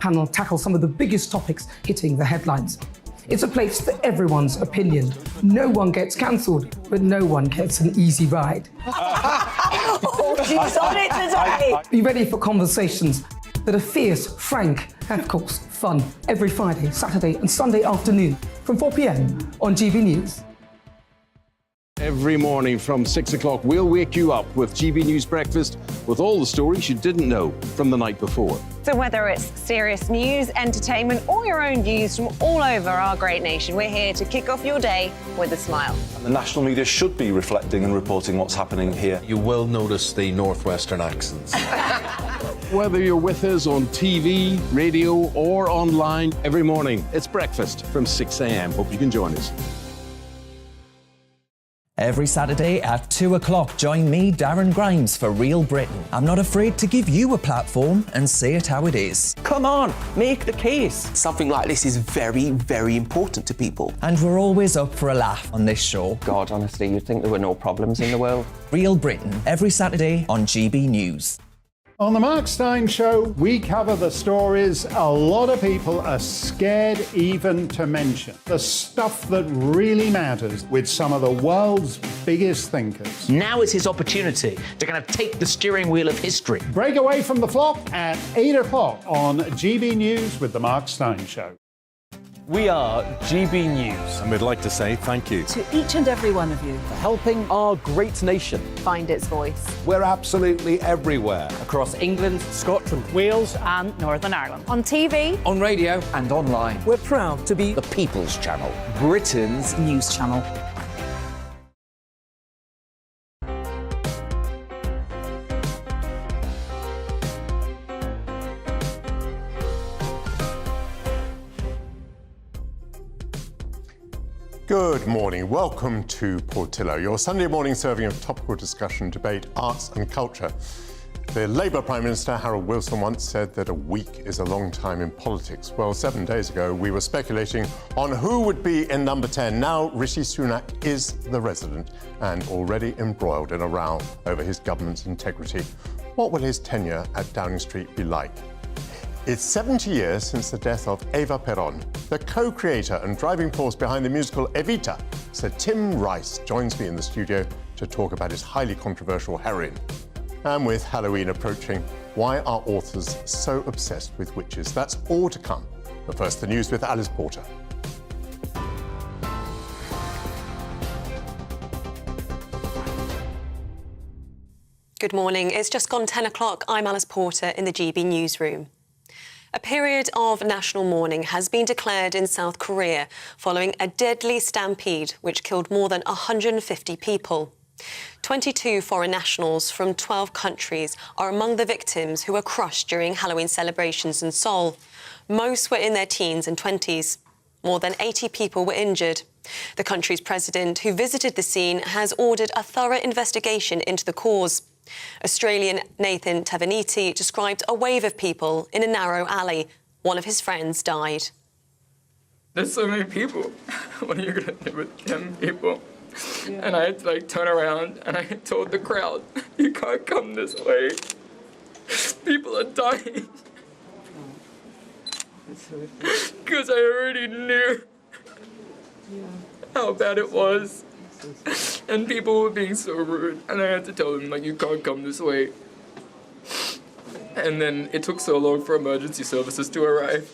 panel tackles some of the biggest topics hitting the headlines. It's a place for everyone's opinion. No one gets cancelled, but no one gets an easy ride. Oh, she's on it today! Be ready for conversations that are fierce, frank, and of course, fun every Friday, Saturday, and Sunday afternoon from 4 p.m. on GB News. Every morning from 6 o'clock, we'll wake you up with GB News Breakfast with all the stories you didn't know from the night before. So whether it's serious news, entertainment, or your own views from all over our great nation, we're here to kick off your day with a smile. And the national media should be reflecting and reporting what's happening here. You will notice the northwestern accents. Whether you're with us on TV, radio, or online, every morning, it's breakfast from 6 a.m. Hope you can join us. Every Saturday at 2 o'clock, join me, Darren Grimes, for Real Britain. I'm not afraid to give you a platform and say it how it is. Come on, make the case. Something like this is very, very important to people. And we're always up for a laugh on this show. God, honestly, you'd think there were no problems in the world. Real Britain, every Saturday on GB News. On the Mark Steyn Show, we cover the stories a lot of people are scared even to mention. The stuff that really matters with some of the world's biggest thinkers. Now is his opportunity to kind of take the steering wheel of history. Break away from the flop at 8 o'clock on GB News with the Mark Steyn Show. We are GB News. And we'd like to say thank you To each and every one of you for helping our great nation Find its voice. We're absolutely everywhere. across England, Scotland, Wales, and Northern Ireland. On TV, On radio and online. We're proud to be The People's Channel. Britain's news channel. Good morning. Welcome to Portillo, your Sunday morning serving of topical discussion, debate, arts and culture. The Labour Prime Minister Harold Wilson once said that a week is a long time in politics. Well, 7 days ago, we were speculating on who would be in number 10. Now, Rishi Sunak is the resident and already embroiled in a row over his government's integrity. What will his tenure at Downing Street be like? It's 70 years since the death of Eva Peron, the co-creator and driving force behind the musical Evita. Sir Tim Rice joins me in the studio to talk about his highly controversial heroine. And with Halloween approaching, why are authors so obsessed with witches? That's all to come. But first, the news with Alice Porter. Good morning. It's just gone 10 o'clock. I'm Alice Porter in the GB newsroom. A period of national mourning has been declared in South Korea following a deadly stampede which killed more than 150 people. 22 foreign nationals from 12 countries are among the victims who were crushed during Halloween celebrations in Seoul. Most were in their teens and 20s. More than 80 people were injured. The country's president, who visited the scene, has ordered a thorough investigation into the cause. Australian Nathan Tavaniti described a wave of people in a narrow alley. One of his friends died. There's so many people. What are you going to do with 10 people? Yeah. And I had to turn around and I told the crowd, you can't come this way. People are dying. Because I already knew how bad it was. And people were being so rude, and I had to tell them, you can't come this way. And then it took so long for emergency services to arrive.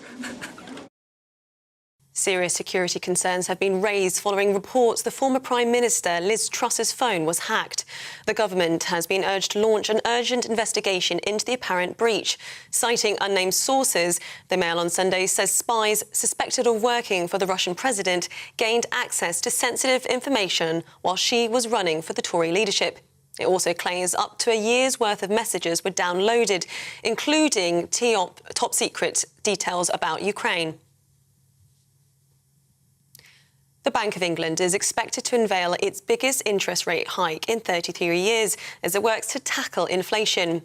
Serious security concerns have been raised following reports the former Prime Minister Liz Truss's phone was hacked. The government has been urged to launch an urgent investigation into the apparent breach. Citing unnamed sources, the Mail on Sunday says spies suspected of working for the Russian president gained access to sensitive information while she was running for the Tory leadership. It also claims up to a year's worth of messages were downloaded, including top-secret details about Ukraine. The Bank of England is expected to unveil its biggest interest rate hike in 33 years as it works to tackle inflation.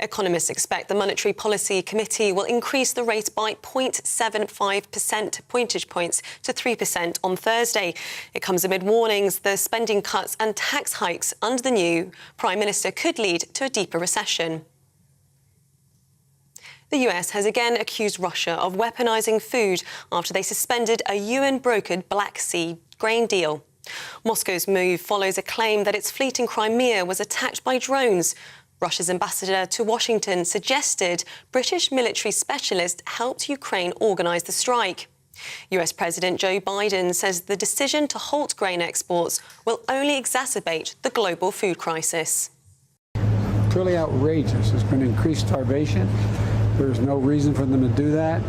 Economists expect the Monetary Policy Committee will increase the rate by 0.75 percentage points to 3% on Thursday. It comes amid warnings the spending cuts and tax hikes under the new Prime Minister could lead to a deeper recession. The US has again accused Russia of weaponizing food after they suspended a UN-brokered Black Sea grain deal. Moscow's move follows a claim that its fleet in Crimea was attacked by drones. Russia's ambassador to Washington suggested British military specialists helped Ukraine organise the strike. US President Joe Biden says the decision to halt grain exports will only exacerbate the global food crisis. Truly outrageous. It's going to increase starvation. There's no reason for them to do that.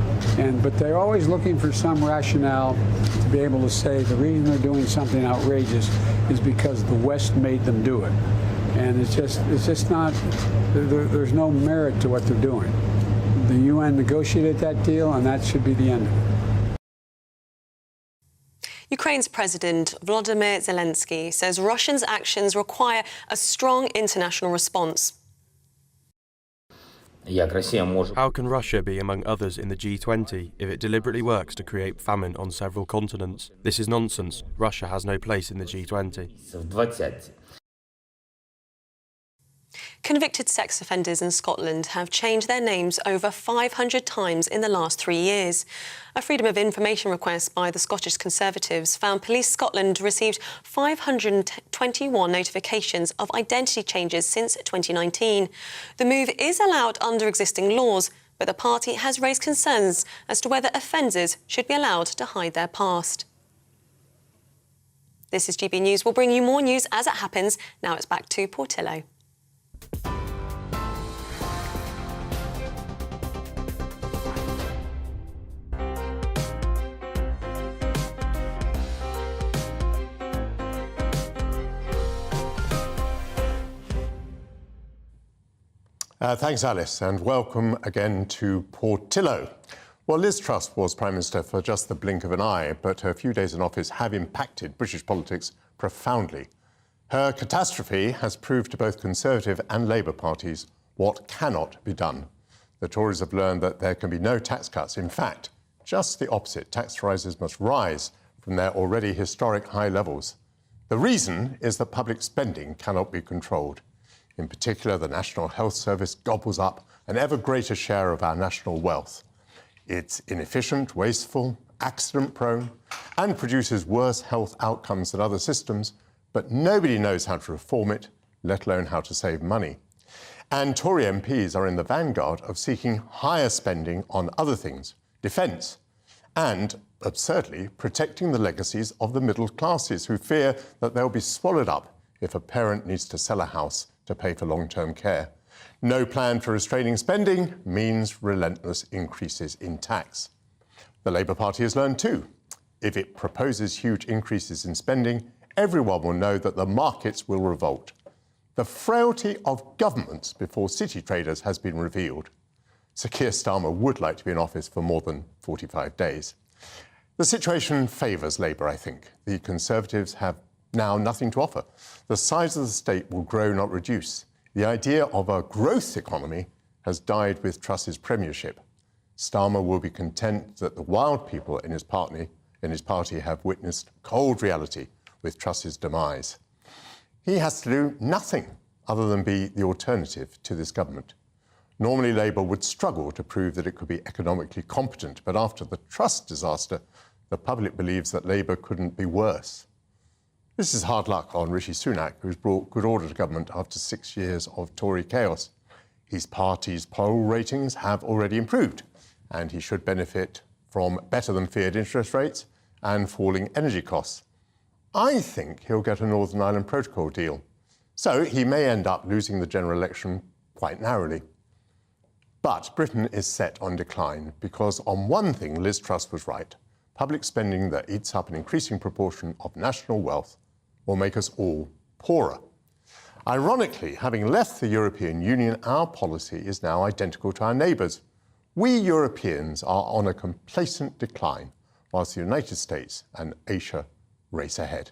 But they're always looking for some rationale to be able to say the reason they're doing something outrageous is because the West made them do it. And it's just not, there's no merit to what they're doing. The UN negotiated that deal, and that should be the end of it. Ukraine's President Volodymyr Zelensky says Russia's actions require a strong international response. How can Russia be among others in the G20 if it deliberately works to create famine on several continents? This is nonsense. Russia has no place in the G20. Convicted sex offenders in Scotland have changed their names over 500 times in the last 3 years. A Freedom of Information request by the Scottish Conservatives found Police Scotland received 521 notifications of identity changes since 2019. The move is allowed under existing laws, but the party has raised concerns as to whether offenders should be allowed to hide their past. This is GB News. We'll bring you more news as it happens. Now it's back to Portillo. Thanks, Alice, and welcome again to Portillo. Well, Liz Truss was Prime Minister for just the blink of an eye, but her few days in office have impacted British politics profoundly. Her catastrophe has proved to both Conservative and Labour parties what cannot be done. The Tories have learned that there can be no tax cuts. In fact, just the opposite. Tax rises must rise from their already historic high levels. The reason is that public spending cannot be controlled. In particular, the National Health Service gobbles up an ever greater share of our national wealth. It's inefficient, wasteful, accident-prone, and produces worse health outcomes than other systems, but nobody knows how to reform it, let alone how to save money. And Tory MPs are in the vanguard of seeking higher spending on other things, defence, and, absurdly, protecting the legacies of the middle classes who fear that they'll be swallowed up if a parent needs to sell a house to pay for long-term care. No plan for restraining spending means relentless increases in tax. The Labour Party has learned too. If it proposes huge increases in spending, everyone will know that the markets will revolt. The frailty of governments before city traders has been revealed. Sir Keir Starmer would like to be in office for more than 45 days. The situation favours Labour, I think. The Conservatives have now nothing to offer. The size of the state will grow, not reduce. The idea of a growth economy has died with Truss's premiership. Starmer will be content that the wild people in his party have witnessed cold reality with Truss's demise. He has to do nothing other than be the alternative to this government. Normally, Labour would struggle to prove that it could be economically competent, but after the Truss disaster, the public believes that Labour couldn't be worse. This is hard luck on Rishi Sunak, who's brought good order to government after 6 years of Tory chaos. His party's poll ratings have already improved, and he should benefit from better-than-feared interest rates and falling energy costs. I think he'll get a Northern Ireland Protocol deal, so he may end up losing the general election quite narrowly. But Britain is set on decline because on one thing Liz Truss was right. Public spending that eats up an increasing proportion of national wealth will make us all poorer. Ironically, having left the European Union, our policy is now identical to our neighbours. We Europeans are on a complacent decline, whilst the United States and Asia race ahead.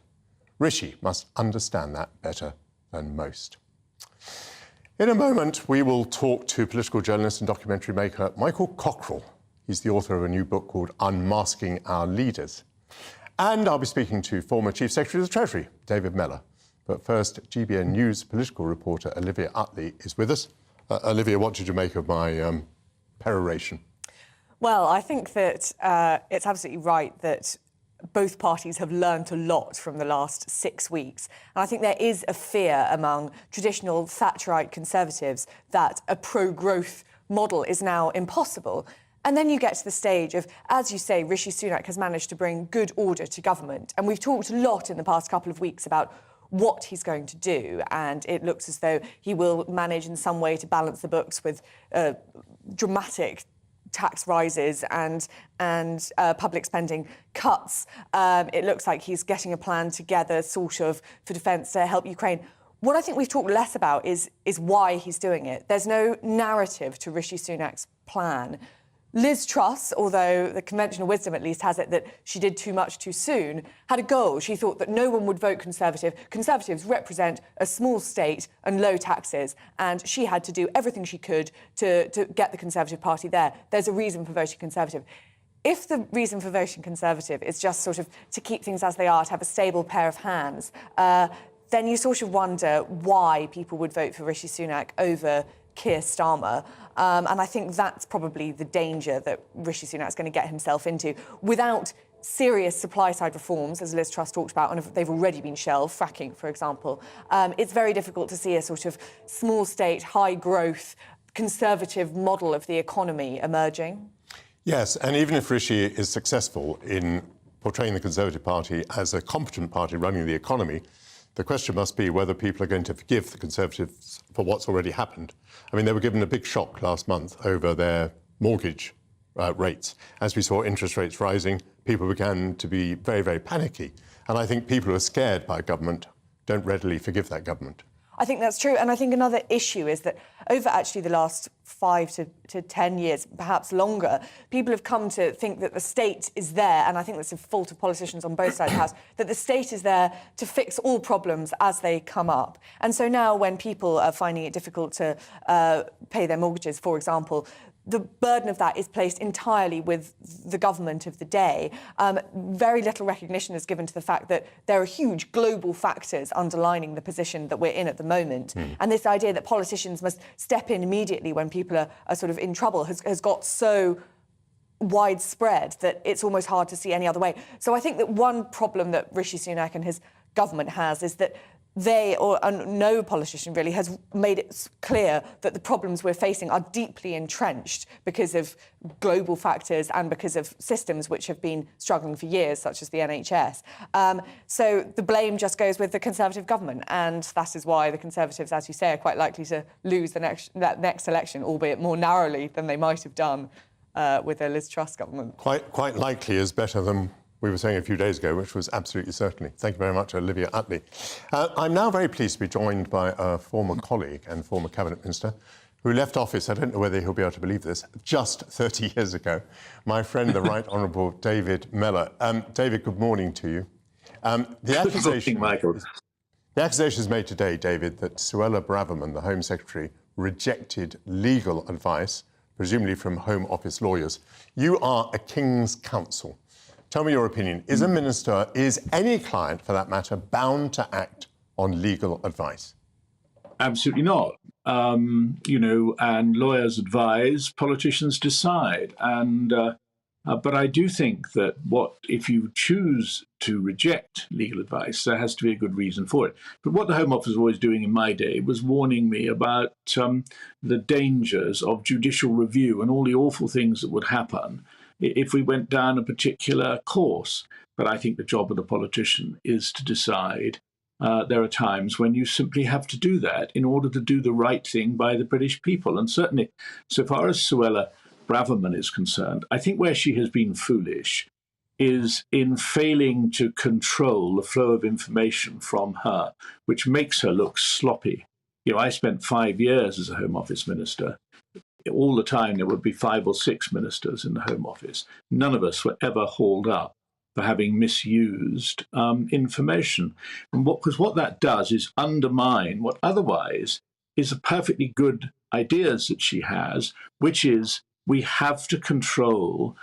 Rishi must understand that better than most. In a moment, we will talk to political journalist and documentary maker Michael Portillo. He's the author of a new book called Unmasking Our Leaders. And I'll be speaking to former Chief Secretary of the Treasury, David Mellor. But first, GBN News political reporter Olivia Utley is with us. Olivia, what did you make of my peroration? Well, I think that it's absolutely right that both parties have learnt a lot from the last 6 weeks. And I think there is a fear among traditional Thatcherite Conservatives that a pro-growth model is now impossible. And then you get to the stage of, as you say, Rishi Sunak has managed to bring good order to government. And we've talked a lot in the past couple of weeks about what he's going to do. And it looks as though he will manage in some way to balance the books with dramatic tax rises and public spending cuts. It looks like he's getting a plan together, sort of, for defence to help Ukraine. What I think we've talked less about is why he's doing it. There's no narrative to Rishi Sunak's plan. Liz Truss, although the conventional wisdom at least has it that she did too much too soon, had a goal. She thought that no one would vote Conservative. Conservatives represent a small state and low taxes, and she had to do everything she could to get the Conservative Party there. There's a reason for voting Conservative. If the reason for voting Conservative is just sort of to keep things as they are, to have a stable pair of hands, then you sort of wonder why people would vote for Rishi Sunak over Keir Starmer. And I think that's probably the danger that Rishi Sunak's going to get himself into. Without serious supply-side reforms, as Liz Truss talked about, and they've already been shelved, fracking, for example, it's very difficult to see a sort of small-state, high-growth, conservative model of the economy emerging. Yes, and even if Rishi is successful in portraying the Conservative Party as a competent party running the economy, the question must be whether people are going to forgive the Conservatives for what's already happened. I mean, they were given a big shock last month over their mortgage rates. As we saw interest rates rising, people began to be very, very panicky. And I think people who are scared by government don't readily forgive that government. I think that's true. And I think another issue is that over actually the last 5 to 10 years, perhaps longer, people have come to think that the state is there, and I think that's a fault of politicians on both sides of the House, that the state is there to fix all problems as they come up. And so now when people are finding it difficult to pay their mortgages, for example, the burden of that is placed entirely with the government of the day. Very little recognition is given to the fact that there are huge global factors underlining the position that we're in at the moment. And this idea that politicians must step in immediately when people are sort of in trouble has got so widespread that it's almost hard to see any other way. So I think that one problem that Rishi Sunak and his government has is that no politician really has made it clear that the problems we're facing are deeply entrenched because of global factors and because of systems which have been struggling for years, such as the NHS. So the blame just goes with the Conservative government, and that is why the Conservatives, as you say, are quite likely to lose that next election, albeit more narrowly than they might have done with a Liz Truss government. Quite likely is better than we were saying a few days ago, which was absolutely certainly. Thank you very much, Olivia Utley. I'm now very pleased to be joined by a former colleague and former Cabinet Minister who left office, I don't know whether he'll be able to believe this, just 30 years ago. My friend, the Right Honourable David Mellor. David, good morning to you. The accusation is made today, David, that Suella Braverman, the Home Secretary, rejected legal advice, presumably from Home Office lawyers. You are a King's Counsel. Tell me your opinion. Is a minister, is any client, for that matter, bound to act on legal advice? Absolutely not. And lawyers advise, politicians decide. But I do think that if you choose to reject legal advice, there has to be a good reason for it. But what the Home Office was always doing in my day was warning me about the dangers of judicial review and all the awful things that would happen if we went down a particular course. But I think the job of the politician is to decide. There are times when you simply have to do that in order to do the right thing by the British people. And certainly, so far as Suella Braverman is concerned, I think where she has been foolish is in failing to control the flow of information from her, which makes her look sloppy. I spent 5 years as a Home Office minister. All the time there would be 5 or 6 ministers in the Home Office. None of us were ever hauled up for having misused information. And what that does is undermine what otherwise is a perfectly good ideas that she has, which is we have to control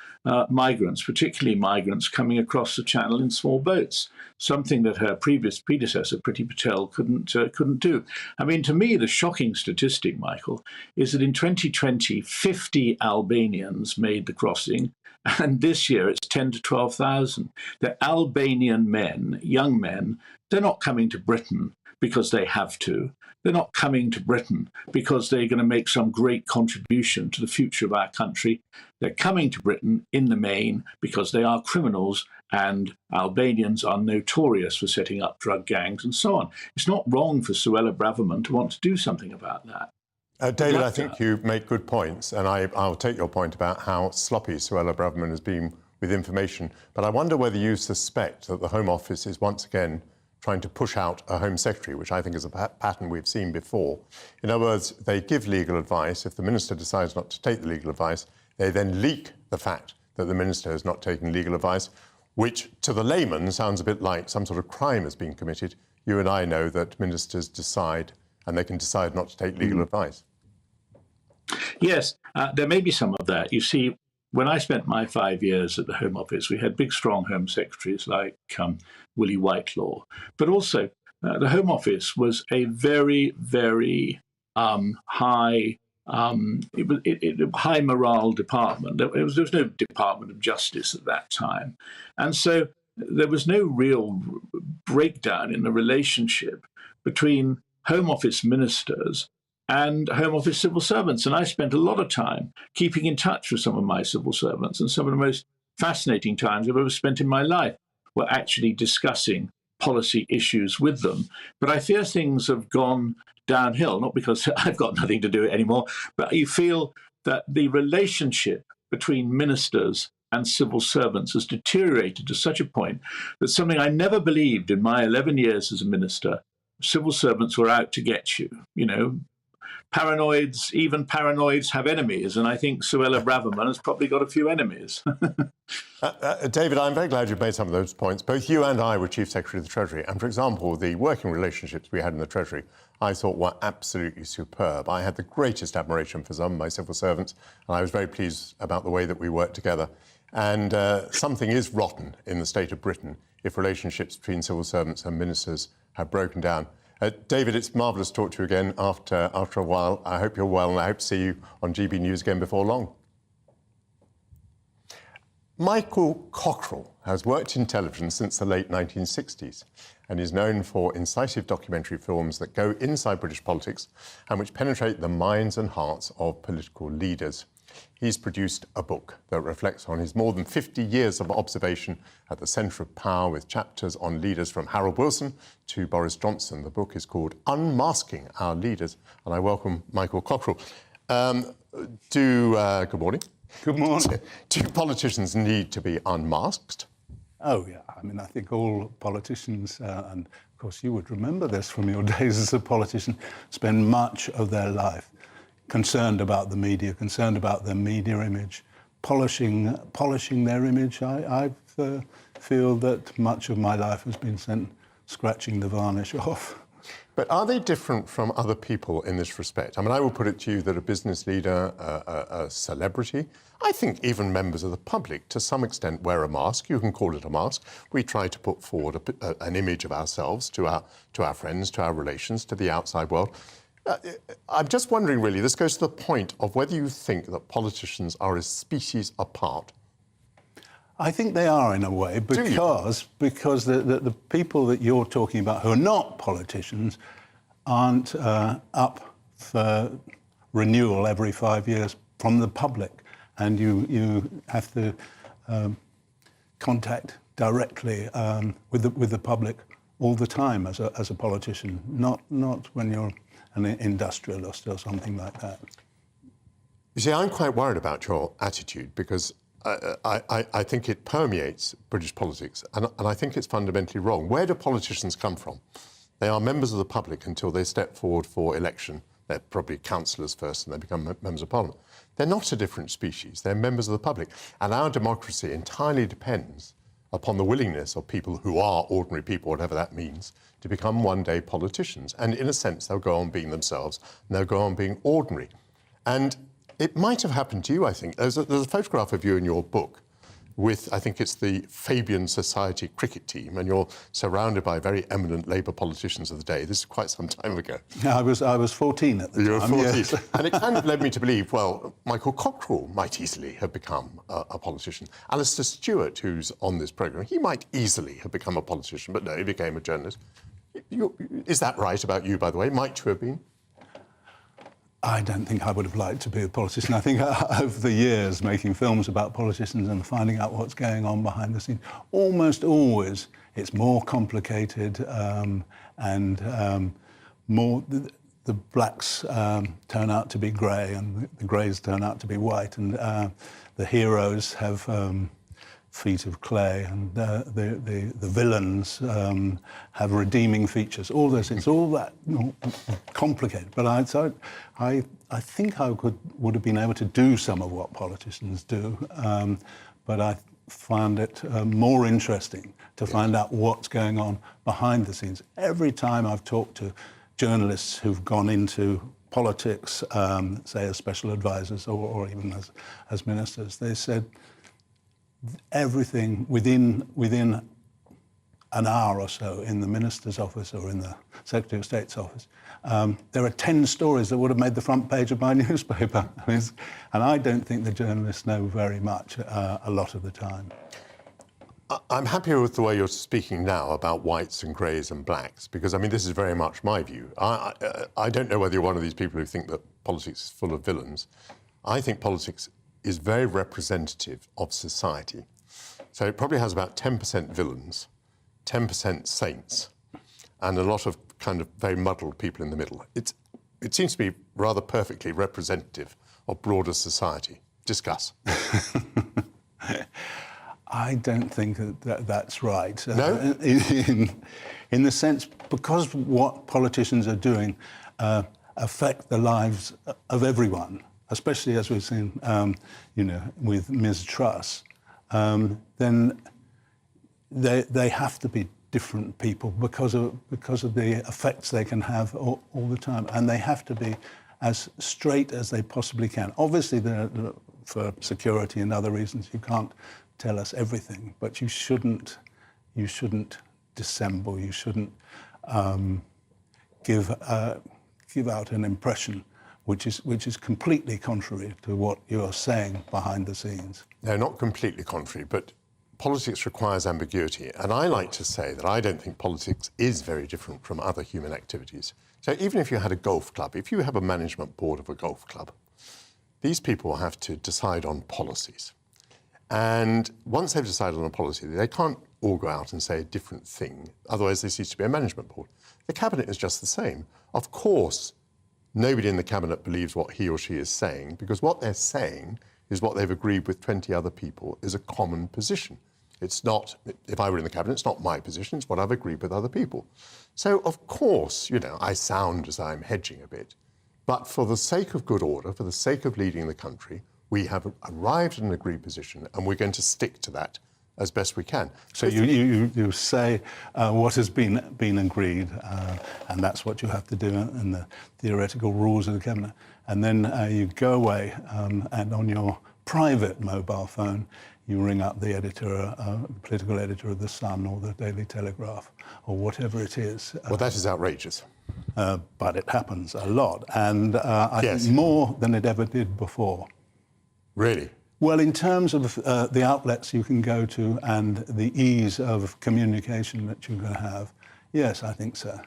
migrants, particularly migrants coming across the channel in small boats, something that her previous predecessor, Priti Patel, couldn't do. I mean, to me, the shocking statistic, Michael, is that in 2020, 50 Albanians made the crossing, and this year it's 10 to 12,000. They're Albanian men, young men. They're not coming to Britain because they have to. They're not coming to Britain because they're going to make some great contribution to the future of our country. They're coming to Britain in the main because they are criminals, and Albanians are notorious for setting up drug gangs and so on. It's not wrong for Suella Braverman to want to do something about that. David, I think you make good points, and I'll take your point about how sloppy Suella Braverman has been with information. But I wonder whether you suspect that the Home Office is once again trying to push out a Home Secretary, which I think is a pattern we've seen before. In other words, they give legal advice. If the Minister decides not to take the legal advice, they then leak the fact that the Minister has not taken legal advice, which to the layman sounds a bit like some sort of crime has been committed. You and I know that ministers decide, and they can decide not to take legal advice. Yes, there may be some of that. You see, when I spent my 5 years at the Home Office, we had big, strong Home Secretaries like Willie Whitelaw. But also, the Home Office was a very, very high morale department. There was no Department of Justice at that time. And so there was no real breakdown in the relationship between Home Office ministers and Home Office civil servants. And I spent a lot of time keeping in touch with some of my civil servants, and some of the most fascinating times I've ever spent in my life were actually discussing policy issues with them. But I fear things have gone downhill, not because I've got nothing to do it anymore, but you feel that the relationship between ministers and civil servants has deteriorated to such a point that something I never believed in my 11 years as a minister, civil servants were out to get you, you know. Paranoids, even paranoids have enemies, and I think Suella Braverman has probably got a few enemies. David, I'm very glad you've made some of those points. Both you and I were Chief Secretary of the Treasury, and for example, the working relationships we had in the Treasury I thought were absolutely superb. I had the greatest admiration for some of my civil servants, and I was very pleased about the way that we worked together. And something is rotten in the state of Britain if relationships between civil servants and ministers have broken down. David, it's marvellous to talk to you again after a while. I hope you're well, and I hope to see you on GB News again before long. Michael Portillo has worked in television since the late 1960s and is known for incisive documentary films that go inside British politics and which penetrate the minds and hearts of political leaders. He's produced a book that reflects on his more than 50 years of observation at the centre of power, with chapters on leaders from Harold Wilson to Boris Johnson. The book is called Unmasking Our Leaders, and I welcome Michael Portillo. Good morning. Good morning. Do politicians need to be unmasked? Oh, yeah. I mean, I think all politicians, and of course you would remember this from your days as a politician, spend much of their life concerned about the media, concerned about their media image, polishing their image. I feel that much of my life has been spent scratching the varnish off. But are they different from other people in this respect? I mean, I will put it to you that a business leader, a celebrity, I think even members of the public, to some extent, wear a mask. You can call it a mask. We try to put forward an image of ourselves to our friends, to our relations, to the outside world. I'm just wondering, really, this goes to the point of whether you think that politicians are a species apart. I think they are, in a way, because the people that you're talking about who are not politicians aren't up for renewal every 5 years from the public, and you have to contact directly with the public all the time as a politician, not when you're an industrialist or something like that. You see, I'm quite worried about your attitude because I think it permeates British politics, and I think it's fundamentally wrong. Where do politicians come from? They are members of the public until they step forward for election. They're probably councillors first and they become members of parliament. They're not a different species. They're members of the public. And our democracy entirely depends upon the willingness of people who are ordinary people, whatever that means, to become one day politicians. And in a sense, they'll go on being themselves and they'll go on being ordinary. And It might have happened to you, I think. There's a photograph of you in your book with, I think it's the Fabian Society cricket team, and you're surrounded by very eminent Labour politicians of the day. This is quite some time ago. I was 14 at the time. You were 14. Yes. And it kind of led me to believe, well, Michael Cockerell might easily have become a politician. Alistair Stewart, who's on this programme, he might easily have become a politician, but no, he became a journalist. Is that right about you, by the way? Might you have been? I don't think I would have liked to be a politician. I think over the years, making films about politicians and finding out what's going on behind the scenes, almost always it's more complicated and more... The blacks turn out to be grey and the greys turn out to be white, and the heroes have feet of clay, and the villains have redeeming features. All those things, all that complicated. But I think I would have been able to do some of what politicians do, but I found it more interesting to find out what's going on behind the scenes. Every time I've talked to journalists who've gone into politics, say as special advisors or even as ministers, they said everything within an hour or so in the minister's office or in the Secretary of State's office, there are 10 stories that would have made the front page of my newspaper. And I don't think the journalists know very much a lot of the time. I'm happier with the way you're speaking now about whites and greys and blacks, because, I mean, this is very much my view. I don't know whether you're one of these people who think that politics is full of villains. I think politics is very representative of society. So it probably has about 10% villains, 10% saints, and a lot of kind of very muddled people in the middle. It seems to be rather perfectly representative of broader society. Discuss. I don't think that's right. No? In the sense, because what politicians are doing affect the lives of everyone, especially as we've seen, with Ms. Truss, then they have to be different people because of the effects they can have all the time, and they have to be as straight as they possibly can. Obviously, for security and other reasons, you can't tell us everything, but you shouldn't dissemble. You shouldn't give out an impression which is completely contrary to what you're saying behind the scenes. No, not completely contrary, but politics requires ambiguity. And I like to say that I don't think politics is very different from other human activities. So even if you had a golf club, if you have a management board of a golf club, these people have to decide on policies. And once they've decided on a policy, they can't all go out and say a different thing. Otherwise, there ceases to be a management board. The cabinet is just the same. Of course, nobody in the cabinet believes what he or she is saying, because what they're saying is what they've agreed with 20 other people is a common position. It's not, if I were in the cabinet, it's not my position, it's what I've agreed with other people. So, of course, I sound as I'm hedging a bit, but for the sake of good order, for the sake of leading the country, we have arrived at an agreed position, and we're going to stick to that as best we can. So you say what has been agreed, and that's what you have to do in the theoretical rules of the cabinet. And then you go away and on your private mobile phone, you ring up the editor, political editor of The Sun or the Daily Telegraph or whatever it is. Well, that is outrageous. But it happens a lot, and I think more than it ever did before. Really? Well, in terms of the outlets you can go to and the ease of communication that you're going to have, yes, I think so.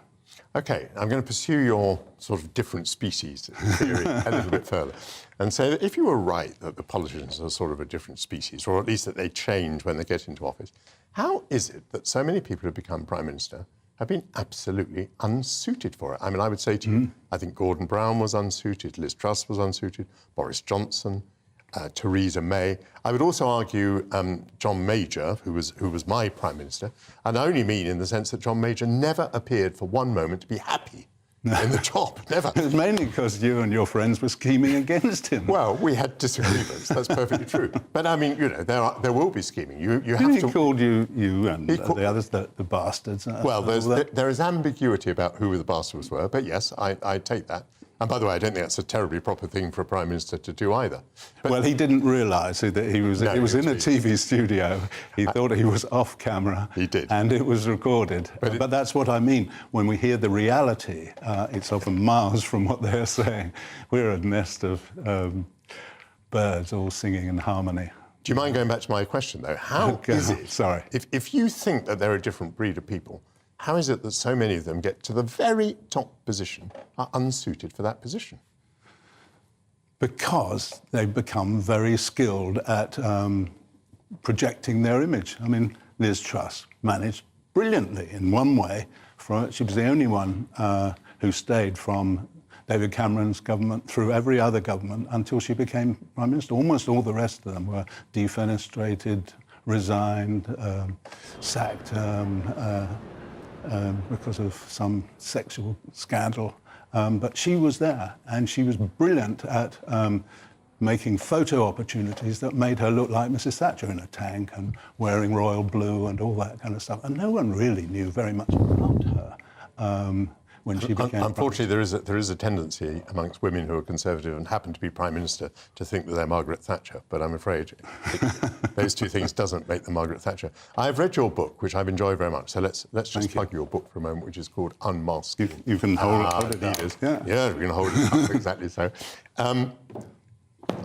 OK, I'm going to pursue your sort of different species theory a little bit further and say that if you were right that the politicians are sort of a different species, or at least that they change when they get into office, how is it that so many people who become Prime Minister have been absolutely unsuited for it? I mean, I would say to you, I think Gordon Brown was unsuited, Liz Truss was unsuited, Boris Johnson, Theresa May. I would also argue John Major, who was my Prime Minister, and I only mean in the sense that John Major never appeared for one moment to be happy in the job, never. It was mainly because you and your friends were scheming against him. Well, we had disagreements, that's perfectly true. But I mean, there will be scheming. You have he to... called you and the others the bastards. Well, there is ambiguity about who the bastards were, but yes, I take that. And by the way, I don't think that's a terribly proper thing for a Prime Minister to do either. But well, he didn't realise that he was in a TV studio. He thought he was off camera. He did. And it was recorded. But that's what I mean. When we hear the reality, it's often miles from what they're saying. We're a nest of birds all singing in harmony. Do you mind going back to my question, though? How is it, sorry, if you think that they're a different breed of people, how is it that so many of them get to the very top position, are unsuited for that position? Because they've become very skilled at projecting their image. I mean, Liz Truss managed brilliantly in one way. She was the only one who stayed from David Cameron's government through every other government until she became Prime Minister. Almost all the rest of them were defenestrated, resigned, sacked because of some sexual scandal. But she was there, and she was brilliant at making photo opportunities that made her look like Mrs. Thatcher in a tank and wearing royal blue and all that kind of stuff. And no one really knew very much about her when she became Unfortunately, there is a tendency amongst women who are Conservative and happen to be Prime Minister to think that they're Margaret Thatcher. But I'm afraid those two things doesn't make them Margaret Thatcher. I've read your book, which I've enjoyed very much. So let's just plug your book for a moment, which is called Unmasking. You can hold it up. Yeah, we can hold it up, exactly so. I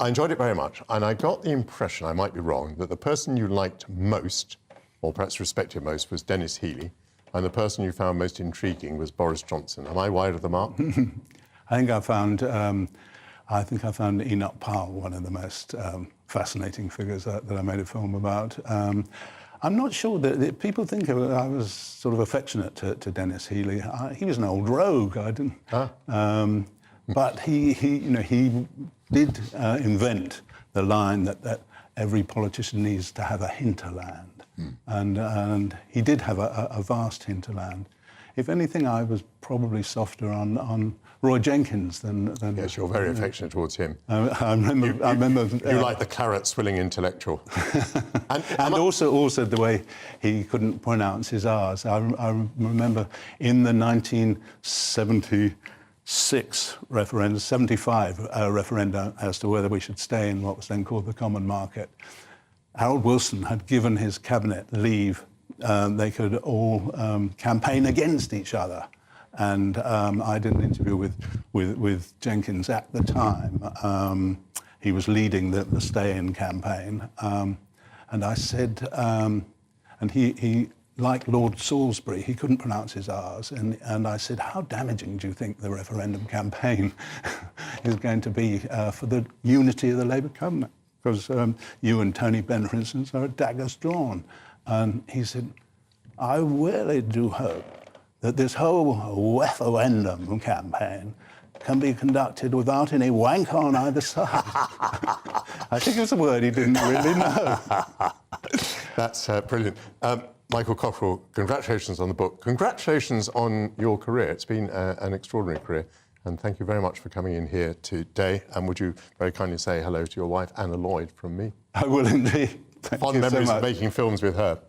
enjoyed it very much, and I got the impression, I might be wrong, that the person you liked most, or perhaps respected most, was Dennis Healey, and the person you found most intriguing was Boris Johnson. Am I wide of the mark? I think I found Enoch Powell one of the most fascinating figures that I made a film about. I'm not sure that people think I was sort of affectionate to Dennis Healey. He was an old rogue. I didn't. But he did invent the line that every politician needs to have a hinterland. And he did have a vast hinterland. If anything, I was probably softer on Roy Jenkins than yes, you're very affectionate towards him. I remember. You like the carrot-swilling intellectual. and also the way he couldn't pronounce his R's. I remember in the 1976 referendum, 75 referendum as to whether we should stay in what was then called the Common Market. Harold Wilson had given his cabinet leave. They could all campaign against each other. And I did an interview with Jenkins at the time. He was leading the stay-in campaign. And I said, and he like Lord Salisbury, he couldn't pronounce his R's. And I said, how damaging do you think the referendum campaign is going to be for the unity of the Labour cabinet? Because you and Tony Benn, for instance, are at daggers drawn. And he said, I really do hope that this whole referendum campaign can be conducted without any wank on either side. I think it was a word he didn't really know. That's brilliant. Michael Cockerell, congratulations on the book. Congratulations on your career. It's been an extraordinary career. And thank you very much for coming in here today. And would you very kindly say hello to your wife, Anna Lloyd, from me? I will indeed. Fond memories of making films with her.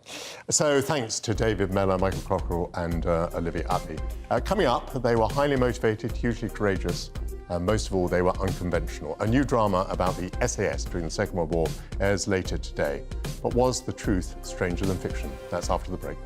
So thanks to David Mellor, Michael Cockerell and Olivia Uppy. Coming up, they were highly motivated, hugely courageous, and most of all, they were unconventional. A new drama about the SAS during the Second World War airs later today. But was the truth stranger than fiction? That's after the break.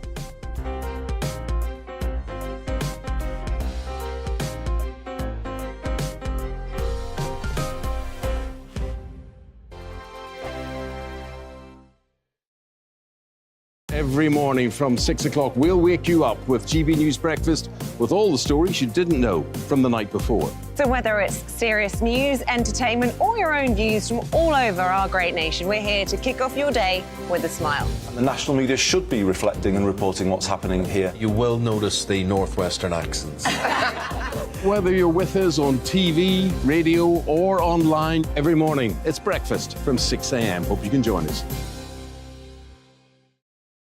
Every morning from 6 o'clock, we'll wake you up with GB News Breakfast with all the stories you didn't know from the night before. So whether it's serious news, entertainment, or your own views from all over our great nation, we're here to kick off your day with a smile. The national media should be reflecting and reporting what's happening here. You will notice the northwestern accents. Whether you're with us on TV, radio, or online, every morning, it's breakfast from 6 a.m. Hope you can join us.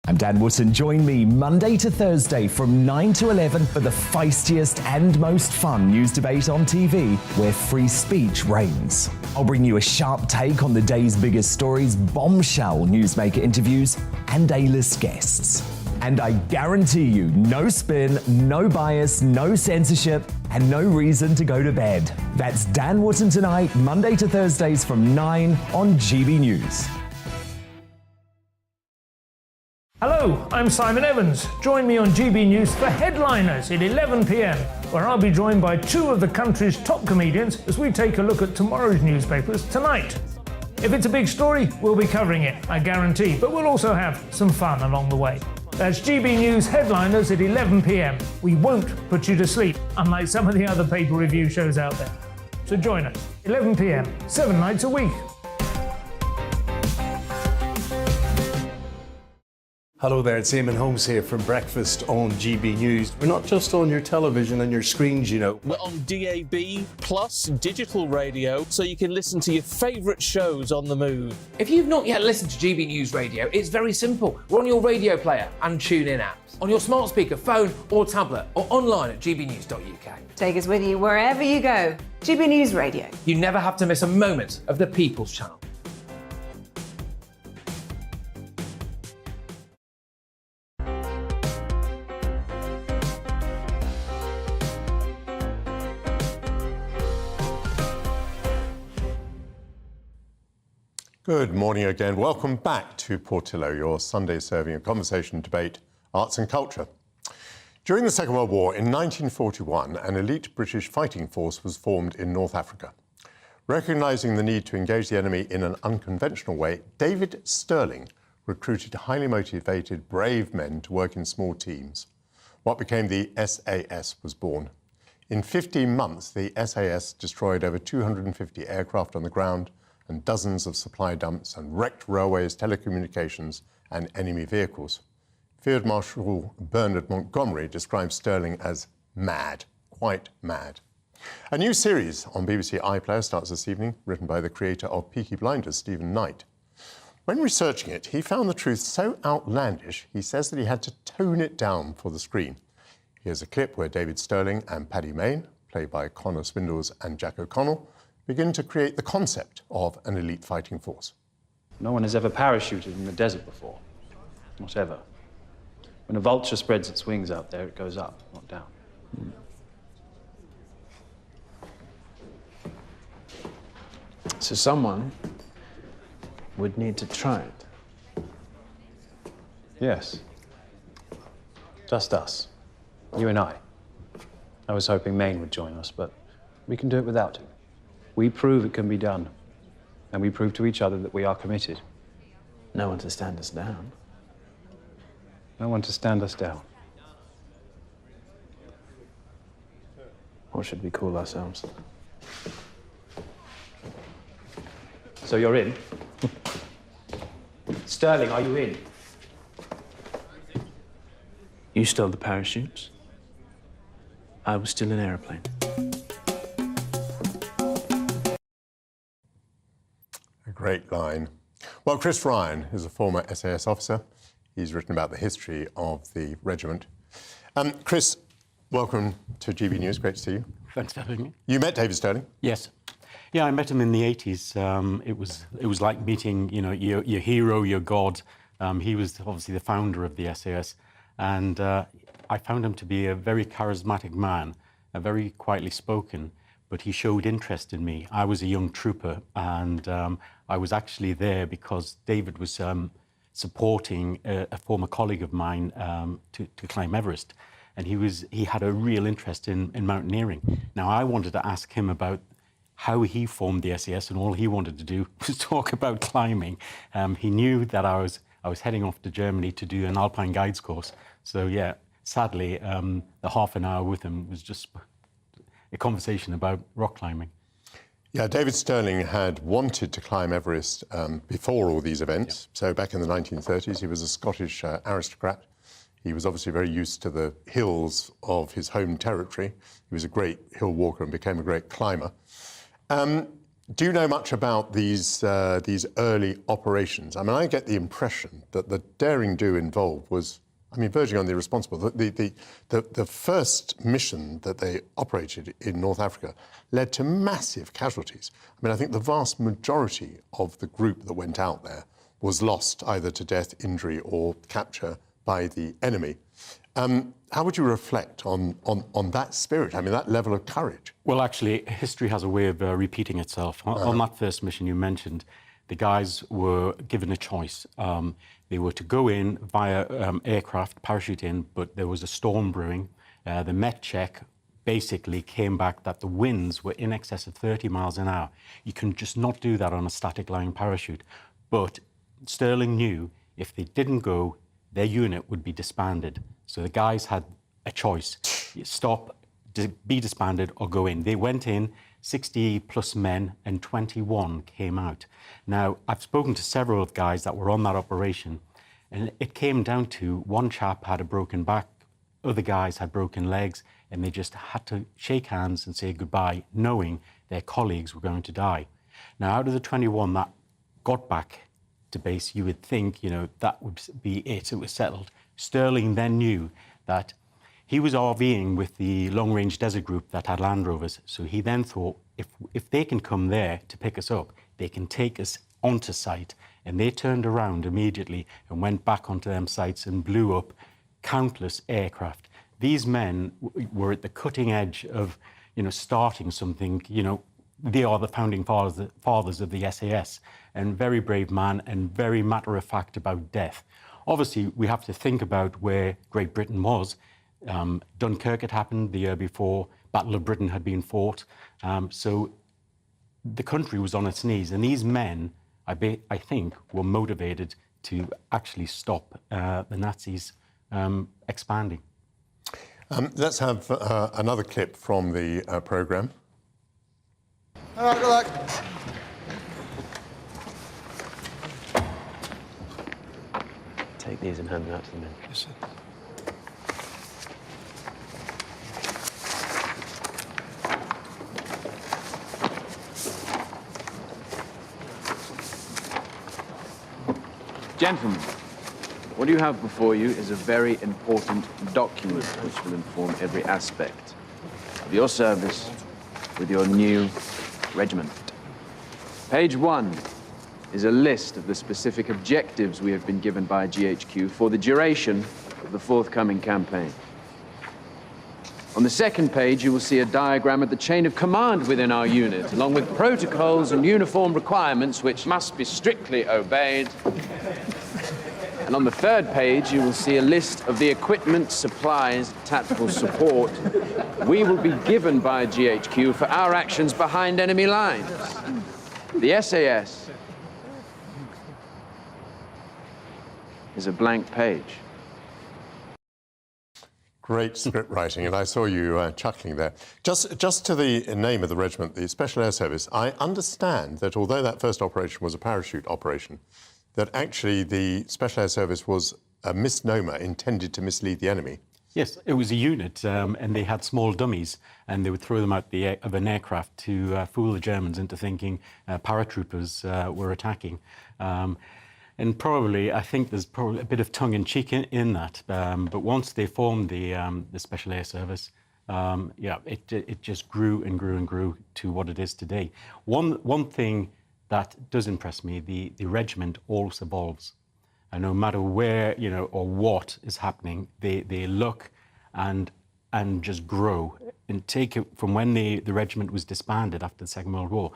I'm Dan Wootton. Join me Monday to Thursday from 9 to 11 for the feistiest and most fun news debate on TV, where free speech reigns. I'll bring you a sharp take on the day's biggest stories, bombshell newsmaker interviews, and A-list guests. And I guarantee you, no spin, no bias, no censorship, and no reason to go to bed. That's Dan Wootton Tonight, Monday to Thursdays from 9 on GB News. Hello, I'm Simon Evans. Join me on GB News for Headliners at 11 p.m, where I'll be joined by two of the country's top comedians as we take a look at tomorrow's newspapers tonight. If it's a big story, we'll be covering it, I guarantee, but we'll also have some fun along the way. That's GB News Headliners at 11 p.m. We won't put you to sleep, unlike some of the other paper review shows out there. So join us, 11 p.m, 7 nights a week. Hello there, it's Eamon Holmes here from Breakfast on GB News. We're not just on your television and your screens, you know. We're on DAB plus digital radio, so you can listen to your favourite shows on the move. If you've not yet listened to GB News Radio, it's very simple. We're on your radio player and TuneIn apps, on your smart speaker, phone or tablet, or online at gbnews.uk. Take us with you wherever you go. GB News Radio. You never have to miss a moment of the People's Channel. Good morning again. Welcome back to Portillo, your Sunday serving of conversation, debate, arts and culture. During the Second World War in 1941, an elite British fighting force was formed in North Africa. Recognising the need to engage the enemy in an unconventional way, David Stirling recruited highly motivated, brave men to work in small teams. What became the SAS was born. In 15 months, the SAS destroyed over 250 aircraft on the ground, and dozens of supply dumps and wrecked railways, telecommunications and enemy vehicles. Field Marshal Bernard Montgomery describes Stirling as mad, quite mad. A new series on BBC iPlayer starts this evening, written by the creator of Peaky Blinders, Stephen Knight. When researching it, he found the truth so outlandish, he says that he had to tone it down for the screen. Here's a clip where David Stirling and Paddy Mayne, played by Connor Swindles and Jack O'Connell, begin to create the concept of an elite fighting force. No one has ever parachuted in the desert before. Not ever. When a vulture spreads its wings out there, it goes up, not down. So someone would need to try it. Yes. Just us. You and I. I was hoping Mayne would join us, but we can do it without him. We prove it can be done, and we prove to each other that we are committed. No one to stand us down. No one to stand us down. What should we call ourselves? So you're in? Stirling, are you in? You stole the parachutes. I was still in an aeroplane. Great line. Well, Chris Ryan is a former SAS officer. He's written about the history of the regiment. Chris, welcome to GB News. Great to see you. Thanks for having me. You met David Stirling? Yes. Yeah, I met him in the 80s. It was like meeting, you know, your hero, your god. He was obviously the founder of the SAS, and I found him to be a very charismatic man, very quietly spoken. But he showed interest in me. I was a young trooper, and I was actually there because David was supporting a former colleague of mine to climb Everest, and he had a real interest in mountaineering. Now, I wanted to ask him about how he formed the SAS, and all he wanted to do was talk about climbing. He knew that I was heading off to Germany to do an Alpine Guides course. So yeah, sadly, the half an hour with him was just a conversation about rock climbing. Yeah, David Stirling had wanted to climb Everest before all these events. Yeah. So back in the 1930s, he was a Scottish aristocrat. He was obviously very used to the hills of his home territory. He was a great hill walker and became a great climber. Do you know much about these early operations? I mean, I get the impression that the daring-do involved was, I mean, verging on the irresponsible. The first mission that they operated in North Africa led to massive casualties. I mean, I think the vast majority of the group that went out there was lost either to death, injury, or capture by the enemy. How would you reflect on that spirit? I mean, that level of courage? Well, actually, history has a way of repeating itself. On that first mission you mentioned, the guys were given a choice. They were to go in via aircraft, parachute in, but there was a storm brewing. The Met check basically came back that the winds were in excess of 30 miles an hour. You can just not do that on a static lying parachute. But Sterling knew if they didn't go, their unit would be disbanded. So the guys had a choice: stop, be disbanded, or go in. They went in, 60 plus men, and 21 came out. Now, I've spoken to several of the guys that were on that operation, and it came down to one chap had a broken back, other guys had broken legs, and they just had to shake hands and say goodbye, knowing their colleagues were going to die. Now, out of the 21 that got back to base, you would think, you know, that would be it, it was settled. Sterling then knew that he was RVing with the long-range desert group that had Land Rovers, so he then thought, if they can come there to pick us up, they can take us onto site. And they turned around immediately and went back onto them sites and blew up countless aircraft. These men were at the cutting edge of, you know, starting something. You know, they are the founding fathers of the SAS, and very brave man and very matter-of-fact about death. Obviously, we have to think about where Great Britain was. Dunkirk had happened the year before, Battle of Britain had been fought. So the country was on its knees, and these men, I think, were motivated to actually stop the Nazis expanding. Let's have another clip from the programme. All right, good luck. Take these and hand them out to the men. Yes, sir. Gentlemen, what you have before you is a very important document which will inform every aspect of your service with your new regiment. Page 1 is a list of the specific objectives we have been given by GHQ for the duration of the forthcoming campaign. On the second page, you will see a diagram of the chain of command within our unit, along with protocols and uniform requirements which must be strictly obeyed. And on the third page, you will see a list of the equipment, supplies, tactical support we will be given by GHQ for our actions behind enemy lines. The SAS is a blank page. Great script writing, and I saw you chuckling there. Just to the name of the regiment, the Special Air Service, I understand that although that first operation was a parachute operation, that actually the Special Air Service was a misnomer intended to mislead the enemy. Yes, it was a unit, and they had small dummies, and they would throw them out of an aircraft to fool the Germans into thinking paratroopers were attacking. And probably, I think there's probably a bit of tongue-in-cheek in that. But once they formed the Special Air Service, yeah, it just grew and grew and grew to what it is today. One thing that does impress me, the regiment always evolves. And no matter where, you know, or what is happening, they look and just grow. And take it from when the regiment was disbanded after the Second World War,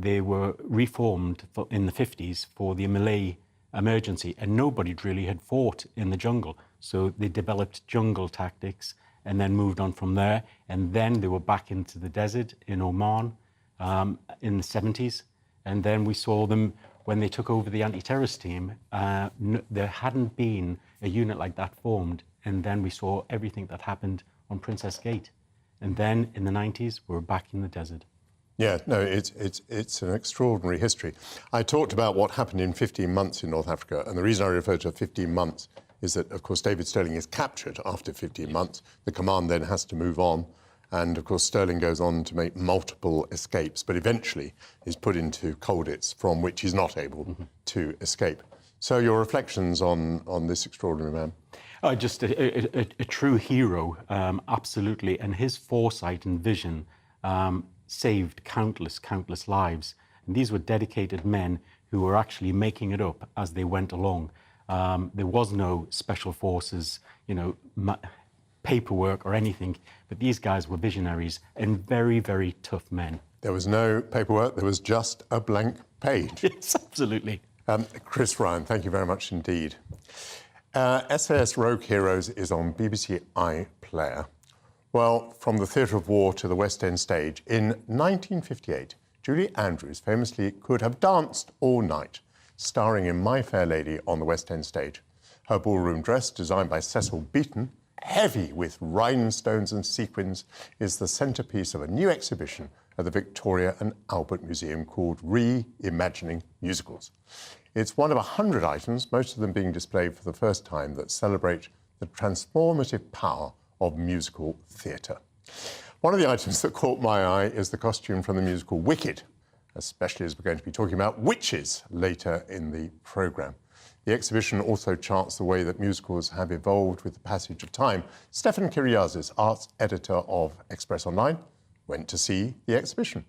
they were reformed in the 50s for the Malay emergency, and nobody really had fought in the jungle. So they developed jungle tactics and then moved on from there. And then they were back into the desert in Oman in the 70s. And then we saw them when they took over the anti-terrorist team. There hadn't been a unit like that formed. And then we saw everything that happened on Princess Gate. And then in the 90s, we were back in the desert. Yeah, no, it's an extraordinary history. I talked about what happened in 15 months in North Africa, and the reason I refer to 15 months is that, of course, David Sterling is captured after 15 months. The command then has to move on, and, of course, Sterling goes on to make multiple escapes, but eventually is put into Colditz, from which he's not able to escape. So your reflections on this extraordinary man? Just a true hero, absolutely, and his foresight and vision saved countless lives. And these were dedicated men who were actually making it up as they went along. There was no special forces, paperwork or anything, but these guys were visionaries and very, very tough men. There was no paperwork, there was just a blank page. Yes, absolutely. Chris Ryan, thank you very much indeed. SAS Rogue Heroes is on BBC iPlayer. Well, from the theatre of war to the West End stage, in 1958, Julie Andrews famously could have danced all night, starring in My Fair Lady on the West End stage. Her ballroom dress, designed by Cecil Beaton, heavy with rhinestones and sequins, is the centrepiece of a new exhibition at the Victoria and Albert Museum called Reimagining Musicals. It's one of 100 items, most of them being displayed for the first time, that celebrate the transformative power of musical theatre. One of the items that caught my eye is the costume from the musical Wicked, especially as we're going to be talking about witches later in the programme. The exhibition also charts the way that musicals have evolved with the passage of time. Stefan Kyriazis, arts editor of Express Online, went to see the exhibition.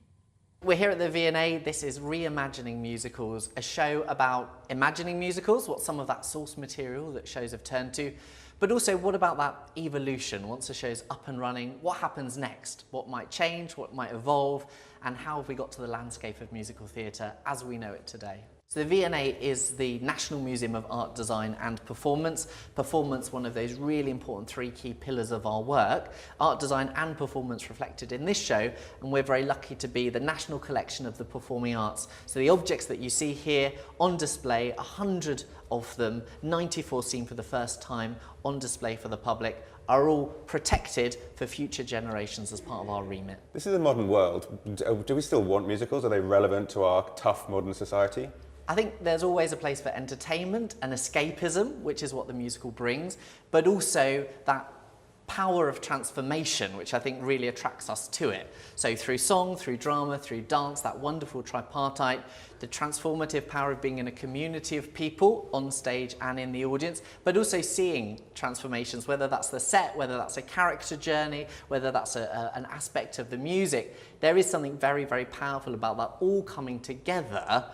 We're here at the V&A. This is Reimagining Musicals, a show about imagining musicals, what some of that source material that shows have turned to, but also what about that evolution? Once a show's up and running, what happens next? What might change, what might evolve, and how have we got to the landscape of musical theatre as we know it today? So the V&A is the National Museum of Art, Design and Performance. Performance, one of those really important three key pillars of our work. Art, design and performance reflected in this show, and we're very lucky to be the national collection of the performing arts. So the objects that you see here on display, 100 of them, 94 seen for the first time on display for the public, are all protected for future generations as part of our remit. This is a modern world. Do we still want musicals? Are they relevant to our tough modern society? I think there's always a place for entertainment and escapism, which is what the musical brings, but also that power of transformation, which I think really attracts us to it. So through song, through drama, through dance, that wonderful tripartite, the transformative power of being in a community of people on stage and in the audience, but also seeing transformations, whether that's the set, whether that's a character journey, whether that's an aspect of the music. There is something very, very powerful about that all coming together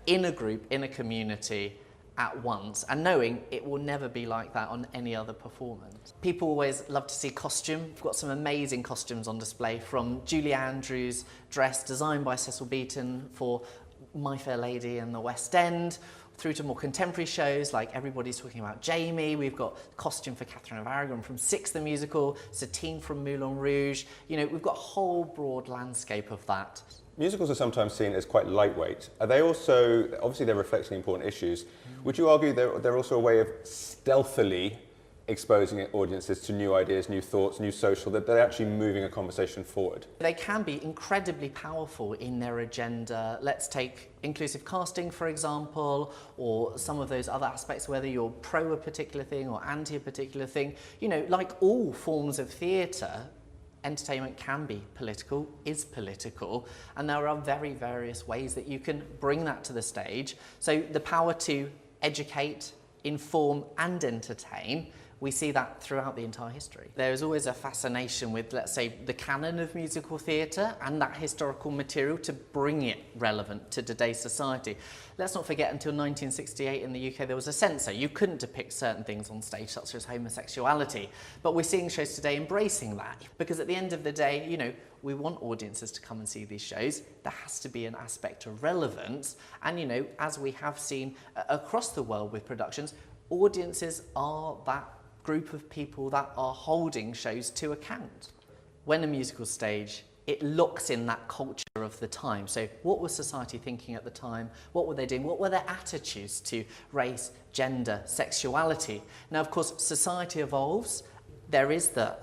in a group, in a community at once, and knowing it will never be like that on any other performance. People always love to see costume. We've got some amazing costumes on display, from Julie Andrews' dress designed by Cecil Beaton for My Fair Lady and the West End, through to more contemporary shows like Everybody's Talking About Jamie. We've got costume for Catherine of Aragon from Six the Musical, Satine from Moulin Rouge. We've got a whole broad landscape of that. Musicals are sometimes seen as quite lightweight. Are they also, obviously they're reflecting important issues, would you argue they're also a way of stealthily exposing audiences to new ideas, new thoughts, new social, that they're actually moving a conversation forward? They can be incredibly powerful in their agenda. Let's take inclusive casting, for example, or some of those other aspects, whether you're pro a particular thing or anti a particular thing. Like all forms of theatre, entertainment can be political, is political, and there are very various ways that you can bring that to the stage. So the power to educate, inform and entertain, we see that throughout the entire history. There is always a fascination with, let's say, the canon of musical theatre and that historical material to bring it relevant to today's society. Let's not forget, until 1968 in the UK there was a censor. You couldn't depict certain things on stage, such as homosexuality. But we're seeing shows today embracing that, because at the end of the day, we want audiences to come and see these shows. There has to be an aspect of relevance. And, as we have seen across the world with productions, audiences are that group of people that are holding shows to account. When a musical stage, it looks in that culture of the time. So what was society thinking at the time? What were they doing? What were their attitudes to race, gender, sexuality? Now, of course, society evolves. There is the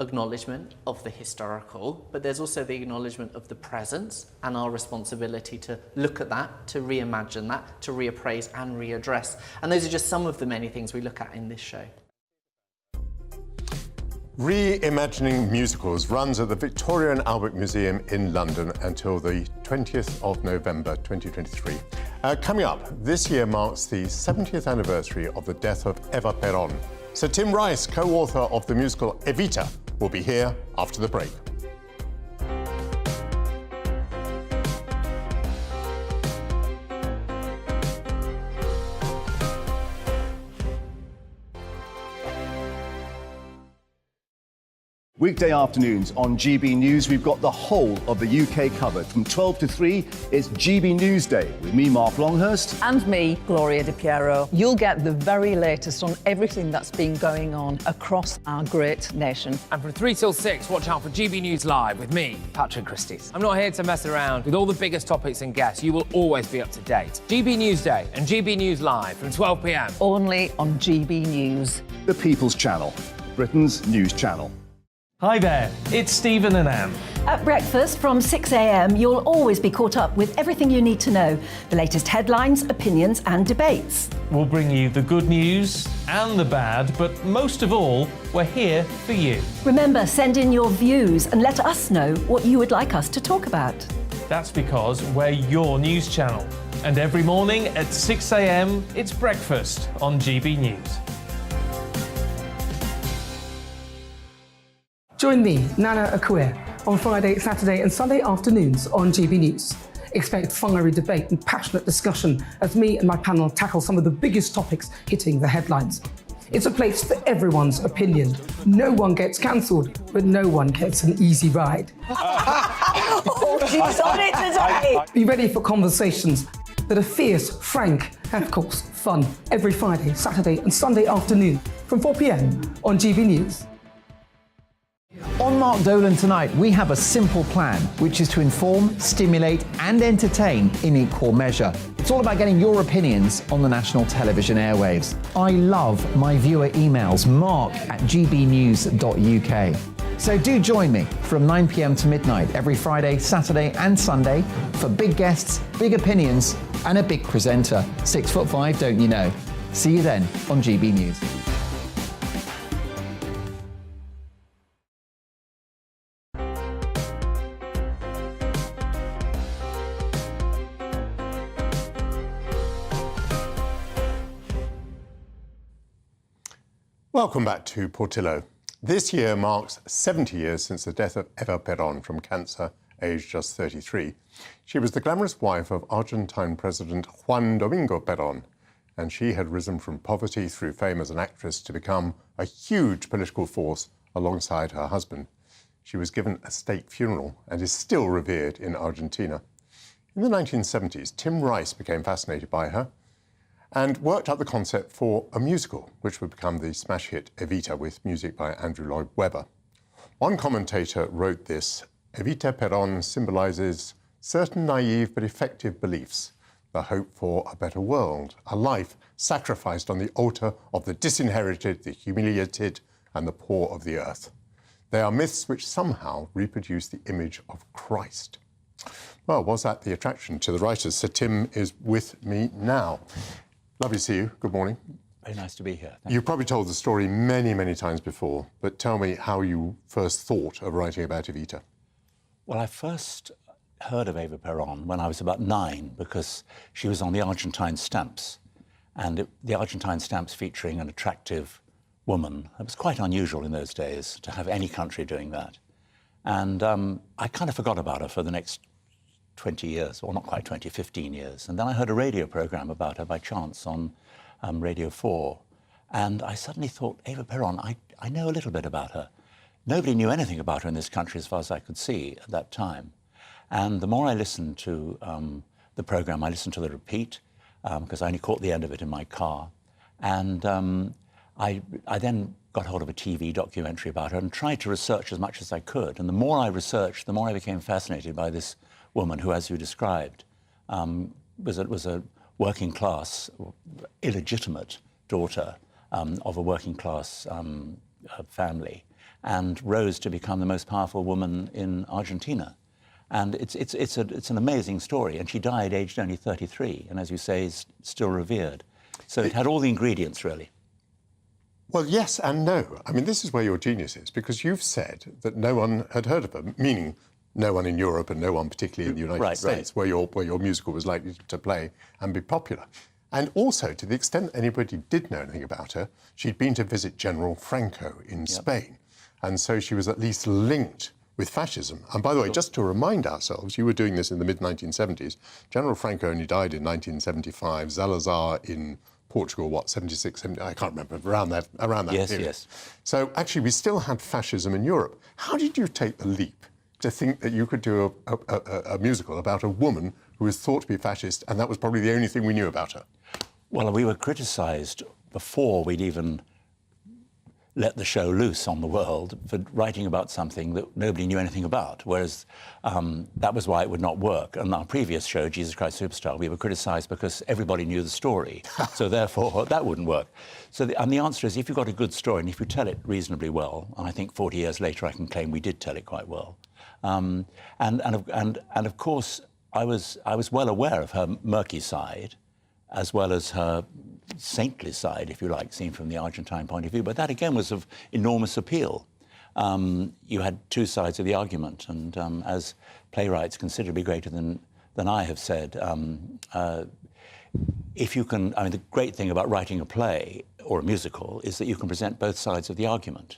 acknowledgement of the historical, but there's also the acknowledgement of the present and our responsibility to look at that, to reimagine that, to reappraise and readdress. And those are just some of the many things we look at in this show. Reimagining Musicals runs at the Victoria and Albert Museum in London until the 20th of November 2023. Coming up, this year marks the 70th anniversary of the death of Eva Perón. Sir Tim Rice, co-author of the musical Evita, will be here after the break. Weekday afternoons on GB News, we've got the whole of the UK covered. From 12 to 3, it's GB News Day with me, Mark Longhurst. And me, Gloria Di Piero. You'll get the very latest on everything that's been going on across our great nation. And from 3 till 6, watch out for GB News Live with me, Patrick Christys. I'm not here to mess around. With all the biggest topics and guests, you will always be up to date. GB News Day and GB News Live from 12 p.m. Only on GB News. The People's Channel, Britain's news channel. Hi there, it's Stephen and Anne. At breakfast from 6 a.m, you'll always be caught up with everything you need to know, the latest headlines, opinions and debates. We'll bring you the good news and the bad, but most of all, we're here for you. Remember, send in your views and let us know what you would like us to talk about. That's because we're your news channel. And every morning at 6 a.m, it's breakfast on GB News. Join me, Nana Akua, on Friday, Saturday and Sunday afternoons on GB News. Expect fiery debate and passionate discussion as me and my panel tackle some of the biggest topics hitting the headlines. It's a place for everyone's opinion. No one gets cancelled, but no one gets an easy ride. Oh, she's on it today! Be ready for conversations that are fierce, frank, and of course, fun every Friday, Saturday and Sunday afternoon from 4 p.m. on GB News. On Mark Dolan tonight, we have a simple plan, which is to inform, stimulate and entertain in equal measure. It's all about getting your opinions on the national television airwaves. I love my viewer emails, mark@gbnews.uk. So do join me from 9 p.m. to midnight every Friday, Saturday and Sunday for big guests, big opinions and a big presenter. 6'5", don't you know? See you then on GB News. Welcome back to Portillo. This year marks 70 years since the death of Eva Perón from cancer, aged just 33. She was the glamorous wife of Argentine President Juan Domingo Perón, and she had risen from poverty through fame as an actress to become a huge political force alongside her husband. She was given a state funeral and is still revered in Argentina. In the 1970s, Tim Rice became fascinated by her and worked out the concept for a musical, which would become the smash hit Evita with music by Andrew Lloyd Webber. One commentator wrote this: Evita Perón symbolizes certain naive but effective beliefs, the hope for a better world, a life sacrificed on the altar of the disinherited, the humiliated, and the poor of the earth. They are myths which somehow reproduce the image of Christ. Well, was that the attraction to the writers? Sir Tim is with me now. Lovely to see you. Good morning. Very nice to be here. You've probably told the story many, many times before, but tell me how you first thought of writing about Evita. Well, I first heard of Eva Perón when I was about 9, because she was on the Argentine stamps, and the Argentine stamps featuring an attractive woman. It was quite unusual in those days to have any country doing that. And I kind of forgot about her for the next 20 years, or not quite 20, 15 years. And then I heard a radio program about her by chance on Radio 4. And I suddenly thought, Eva Perón, I know a little bit about her. Nobody knew anything about her in this country as far as I could see at that time. And the more I listened to the program, I listened to the repeat, because I only caught the end of it in my car. And I then got hold of a TV documentary about her and tried to research as much as I could. And the more I researched, the more I became fascinated by this woman who, as you described, was a working class, illegitimate daughter of a working class family, and rose to become the most powerful woman in Argentina. And it's an amazing story. And she died aged only 33, and as you say, is still revered. So it had all the ingredients, really. Well, yes and no. I mean, this is where your genius is, because you've said that no one had heard of her, meaning no one in Europe and no one particularly in the United States, where your musical was likely to play and be popular. And also, to the extent anybody did know anything about her, she'd been to visit General Franco in Spain. And so she was at least linked with fascism. And by the way, just to remind ourselves, you were doing this in the mid-1970s. General Franco only died in 1975, Salazar in Portugal, what, 76, 70, I can't remember, around that Yes, period. yes. So actually we still had fascism in Europe. How did you take the leap to think that you could do a musical about a woman who was thought to be fascist, and that was probably the only thing we knew about her? Well, we were criticised before we'd even let the show loose on the world for writing about something that nobody knew anything about, whereas that was why it would not work. And our previous show, Jesus Christ Superstar, we were criticised because everybody knew the story, so therefore that wouldn't work. So the answer is, if you've got a good story and if you tell it reasonably well, and I think 40 years later I can claim we did tell it quite well, and of course I was well aware of her murky side, as well as her saintly side, if you like, seen from the Argentine point of view. But that, again, was of enormous appeal. You had two sides of the argument, and as playwrights considerably greater than I have said, if you can... I mean, the great thing about writing a play or a musical is that you can present both sides of the argument.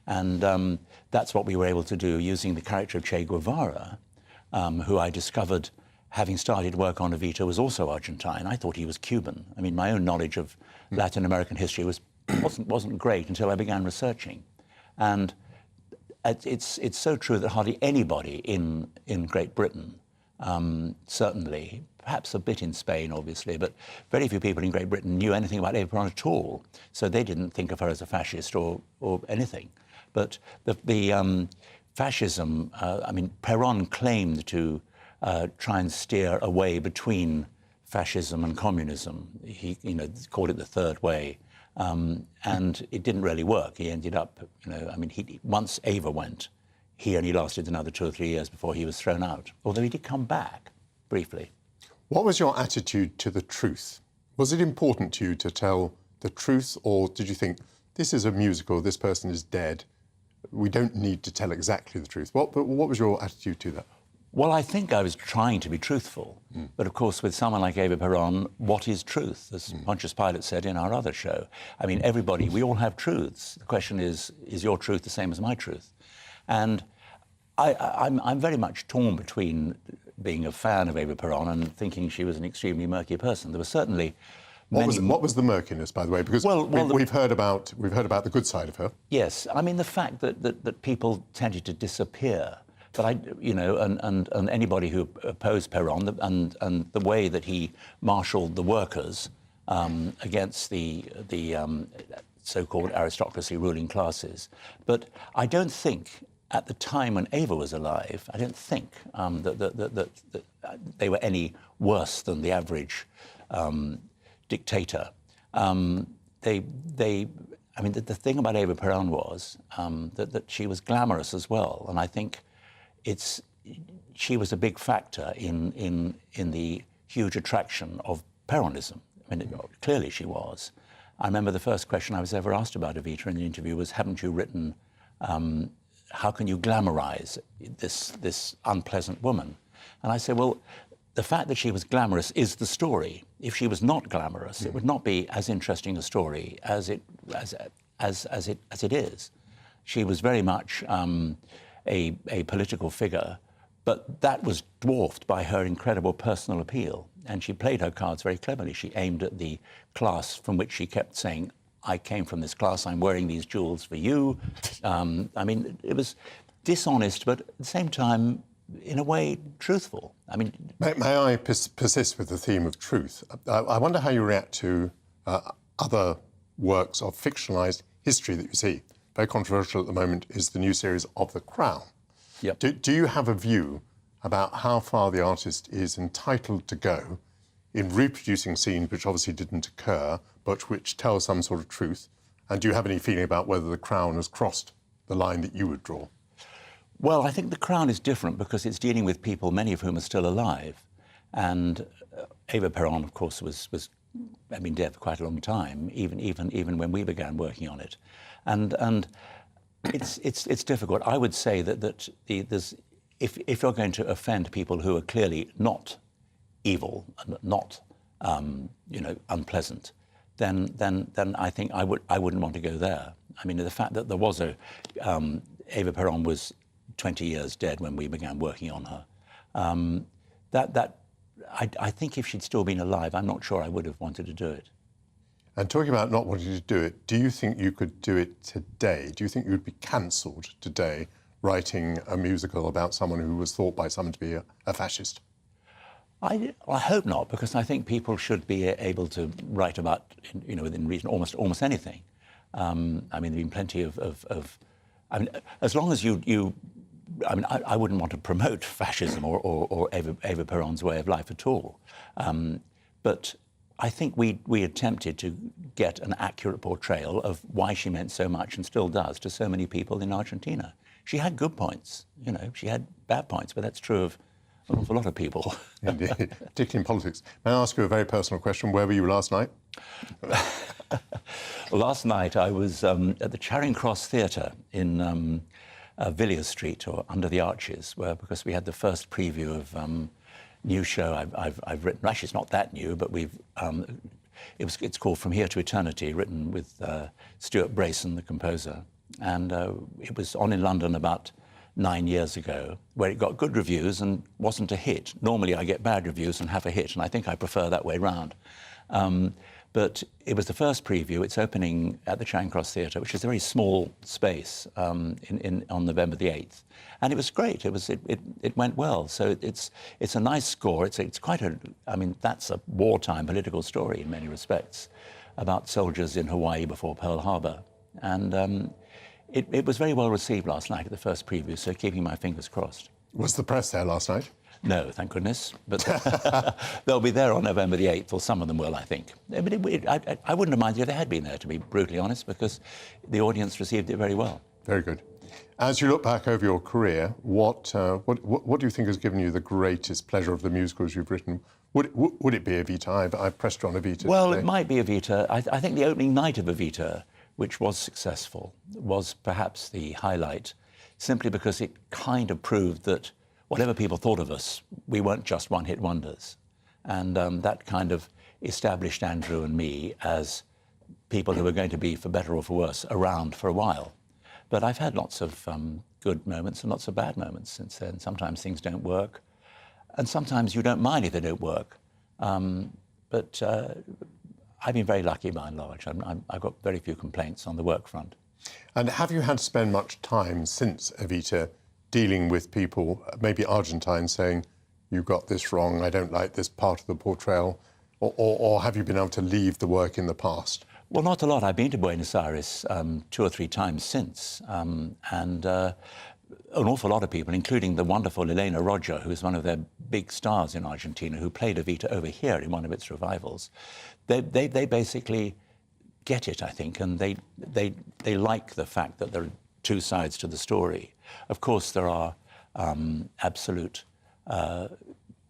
And that's what we were able to do using the character of Che Guevara, who I discovered, having started work on Evita, was also Argentine. I thought he was Cuban. I mean, my own knowledge of Latin American history wasn't great until I began researching. And it's so true that hardly anybody in Great Britain, certainly, perhaps a bit in Spain, obviously, but very few people in Great Britain knew anything about Eva Perón at all. So they didn't think of her as a fascist or anything. But the fascism, I mean, Perón claimed to try and steer a way between fascism and communism. He, called it the third way, and it didn't really work. He ended up, I mean, once Ava went, he only lasted another 2 or 3 years before he was thrown out, although he did come back briefly. What was your attitude to the truth? Was it important to you to tell the truth, or did you think, this is a musical, this person is dead, we don't need to tell exactly the truth? What was your attitude to that? Well, I think I was trying to be truthful. But of course, with someone like Eva Perón, what is truth? As Pontius Pilate said in our other show. I mean, everybody, we all have truths. The question is your truth the same as my truth? And I'm very much torn between being a fan of Eva Perón and thinking she was an extremely murky person. There were certainly What was the murkiness, by the way? Because we've heard about the good side of her. Yes, I mean, the fact that people tended to disappear. But and anybody who opposed Perón and the way that he marshalled the workers against the so-called aristocracy ruling classes. But I don't think at the time when Eva was alive, I don't think that they were any worse than the average dictator. I mean, the thing about Eva Perón was that she was glamorous as well, and I think she was a big factor in the huge attraction of Peronism. I mean, clearly she was. I remember the first question I was ever asked about Evita in the interview was, haven't you written, how can you glamorize this unpleasant woman? And I said, well, the fact that she was glamorous is the story. If she was not glamorous, it would not be as interesting a story as it is. She was very much a political figure, but that was dwarfed by her incredible personal appeal. And she played her cards very cleverly. She aimed at the class from which she kept saying, I came from this class, I'm wearing these jewels for you. I mean, it was dishonest, but at the same time, in a way, truthful. I mean... May I persist with the theme of truth? I wonder how you react to other works of fictionalised history that you see. Very controversial at the moment is the new series of The Crown. Yep. Do you have a view about how far the artist is entitled to go in reproducing scenes which obviously didn't occur, but which tell some sort of truth? And do you have any feeling about whether The Crown has crossed the line that you would draw? Well, I think The Crown is different because it's dealing with people, many of whom are still alive. And Eva Perón, of course, had been dead for quite a long time, even when we began working on it. And it's difficult. I would say that if you're going to offend people who are clearly not evil and not unpleasant, then I think I wouldn't want to go there. I mean, the fact that there was Eva Perón was 20 years dead when we began working on her. I think if she'd still been alive, I'm not sure I would have wanted to do it. And talking about not wanting to do it, do you think you could do it today? Do you think you would be cancelled today writing a musical about someone who was thought by some to be a fascist? I hope not, because I think people should be able to write about, you know, within reason, almost anything. I mean, there have been plenty of I mean, as long as you I mean, I wouldn't want to promote fascism or Eva Perón's way of life at all. But I think we attempted to get an accurate portrayal of why she meant so much and still does to so many people in Argentina. She had good points, you know, she had bad points, but that's true of an awful lot of people. Indeed, particularly in politics. May I ask you a very personal question? Where were you last night? Last night I was at the Charing Cross Theatre in Villiers Street, or Under the Arches, where, because we had the first preview of new show I've written. Actually, it's not that new, but we've it's called From Here to Eternity, written with Stuart Brayson, the composer, and it was on in London about 9 years ago, where it got good reviews and wasn't a hit. Normally, I get bad reviews and have a hit, and I think I prefer that way round. But it was the first preview. It's opening at the Charing Cross Theatre, which is a very small space, on November the 8th. And it was great. It went well. So it's a nice score. It's quite a, I mean, that's a wartime political story in many respects, about soldiers in Hawaii before Pearl Harbor. And it was very well received last night at the first preview, so keeping my fingers crossed. Was the press there last night? No, thank goodness. But they'll be there on November the 8th, or some of them will, I think. But I wouldn't have minded if they had been there, to be brutally honest, because the audience received it very well. Very good. As you look back over your career, what do you think has given you the greatest pleasure of the musicals you've written? Would it be Evita? I've pressed you on Evita Well, today. it might be Evita. I think the opening night of Evita, which was successful, was perhaps the highlight, simply because it kind of proved that whatever people thought of us, we weren't just one-hit wonders. And that kind of established Andrew and me as people who were going to be, for better or for worse, around for a while. But I've had lots of good moments and lots of bad moments since then. Sometimes things don't work, and sometimes you don't mind if they don't work. But I've been very lucky by and large. I've got very few complaints on the work front. And have you had to spend much time since Evita dealing with people, maybe Argentines, saying, you got this wrong, I don't like this part of the portrayal, or have you been able to leave the work in the past? Well, not a lot. I've been to Buenos Aires 2 or 3 times since, and an awful lot of people, including the wonderful Elena Roger, who's one of their big stars in Argentina, who played Evita over here in one of its revivals. They basically get it, I think, and they like the fact that there are 2 sides to the story. Of course, there are absolute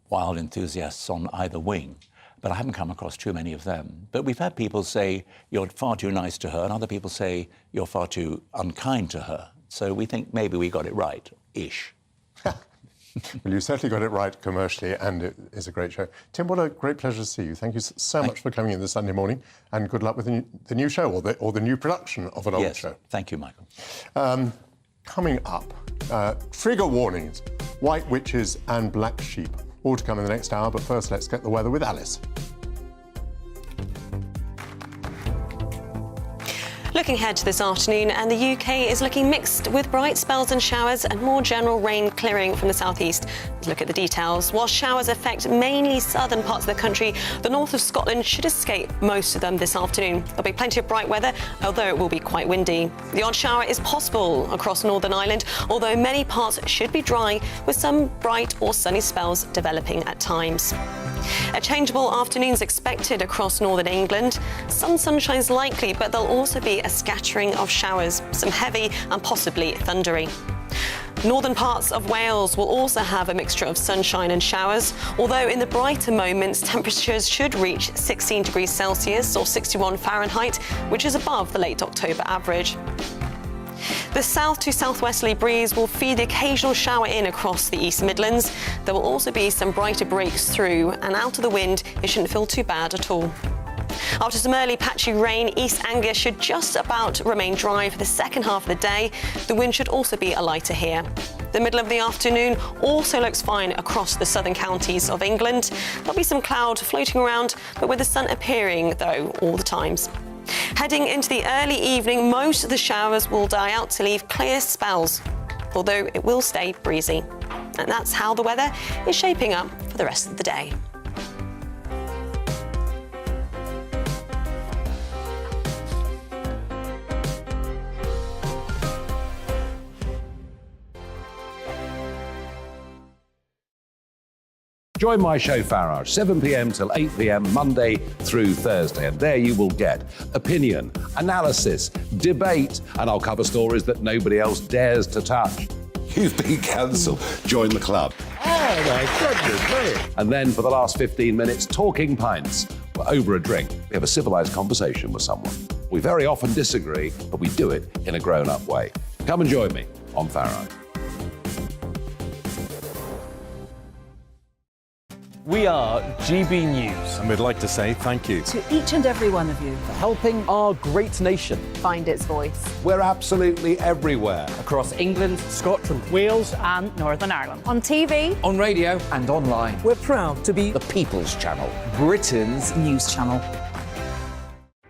wild enthusiasts on either wing, but I haven't come across too many of them. But we've had people say, you're far too nice to her, and other people say, you're far too unkind to her. So we think maybe we got it right-ish. Well, you certainly got it right commercially, and it is a great show. Tim, what a great pleasure to see you. Thank you so much for coming in this Sunday morning, and good luck with the new show, or the new production of an old show. Thank you, Michael. Coming up, trigger warnings, white witches and black sheep. All to come in the next hour, but first let's get the weather with Alice. Looking ahead to this afternoon, and the UK is looking mixed with bright spells and showers and more general rain clearing from the southeast. Let's look at the details. While showers affect mainly southern parts of the country, the north of Scotland should escape most of them this afternoon. There'll be plenty of bright weather, although it will be quite windy. The odd shower is possible across Northern Ireland, although many parts should be dry, with some bright or sunny spells developing at times. A changeable afternoon's expected across northern England. Some sunshine's likely, but there'll also be a scattering of showers, some heavy and possibly thundery. Northern parts of Wales will also have a mixture of sunshine and showers, although in the brighter moments temperatures should reach 16 degrees Celsius or 61 Fahrenheit, which is above the late October average. The south to southwesterly breeze will feed the occasional shower in across the East Midlands. There will also be some brighter breaks through, and out of the wind, it shouldn't feel too bad at all. After some early patchy rain, East Anglia should just about remain dry for the second half of the day. The wind should also be a lighter here. The middle of the afternoon also looks fine across the southern counties of England. There'll be some cloud floating around, but with the sun appearing, though, all the times. Heading into the early evening, most of the showers will die out to leave clear spells, although it will stay breezy. And that's how the weather is shaping up for the rest of the day. Join my show Farage, 7 p.m. till 8 p.m. Monday through Thursday. And there you will get opinion, analysis, debate, and I'll cover stories that nobody else dares to touch. You've been cancelled. Join the club. Oh, my goodness me. And then for the last 15 minutes, talking pints. We're over a drink. We have a civilised conversation with someone. We very often disagree, but we do it in a grown-up way. Come and join me on Farage. We are GB News. And we'd like to say thank you to each and every one of you for helping our great nation find its voice. We're absolutely everywhere. Across England, Scotland, Wales and Northern Ireland. On TV, on radio and online. We're proud to be the People's Channel, Britain's news channel.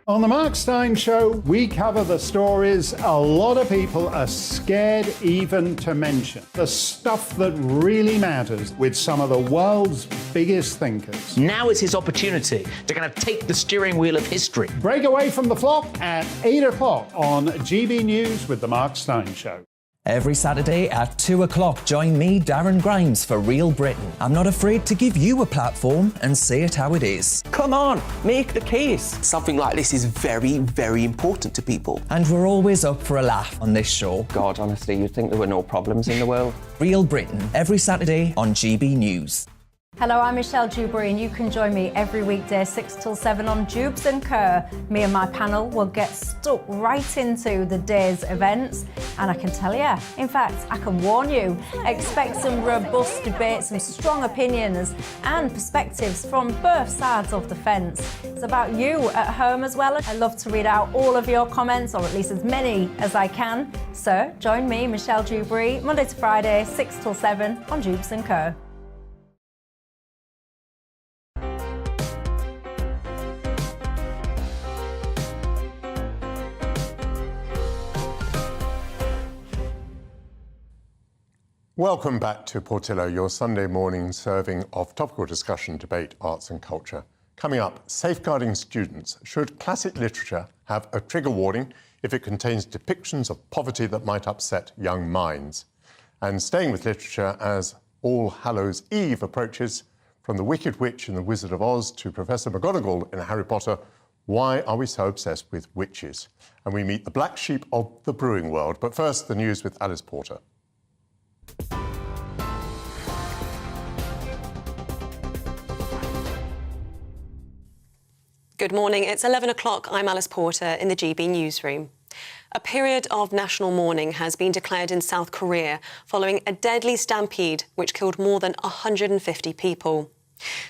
On the Mark Steyn Show, we cover the stories a lot of people are scared even to mention. The stuff that really matters with some of the world's biggest thinkers. Now is his opportunity to kind of take the steering wheel of history. Break away from the flock at 8 o'clock on GB News with the Mark Steyn Show. Every Saturday at 2 o'clock, join me, Darren Grimes, for Real Britain. I'm not afraid to give you a platform and say it how it is. Come on, make the case. Something like this is very, very important to people. And we're always up for a laugh on this show. God, honestly, you'd think there were no problems in the world. Real Britain, every Saturday on GB News. Hello, I'm Michelle Dewberry, and you can join me every weekday 6 till 7 on Jubes and Kerr. Me and my panel will get stuck right into the day's events, and I can tell you, in fact, I can warn you, expect some robust debate, some strong opinions and perspectives from both sides of the fence. It's about you at home as well. I love to read out all of your comments, or at least as many as I can. So join me, Michelle Dewberry, Monday to Friday, 6 till 7 on Jubes and Kerr. Welcome back to Portillo, your Sunday morning serving of topical discussion, debate, arts and culture. Coming up, safeguarding students. Should classic literature have a trigger warning if it contains depictions of poverty that might upset young minds? And staying with literature as All Hallows Eve approaches, from the Wicked Witch in The Wizard of Oz to Professor McGonagall in Harry Potter, why are we so obsessed with witches? And we meet the black sheep of the brewing world. But first, the news with Alice Porter. Good morning. It's 11 o'clock. I'm Alice Porter in the GB newsroom. A period of national mourning has been declared in South Korea following a deadly stampede which killed more than 150 people.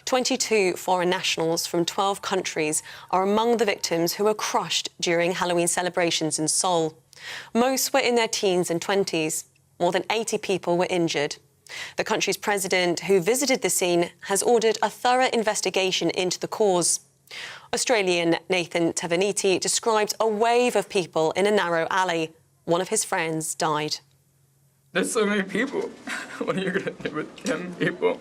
22 foreign nationals from 12 countries are among the victims who were crushed during Halloween celebrations in Seoul. Most were in their teens and 20s. More than 80 people were injured. The country's president, who visited the scene, has ordered a thorough investigation into the cause. Australian Nathan Tavaniti described a wave of people in a narrow alley. One of his friends died. There's so many people. What are you going to do with 10 people?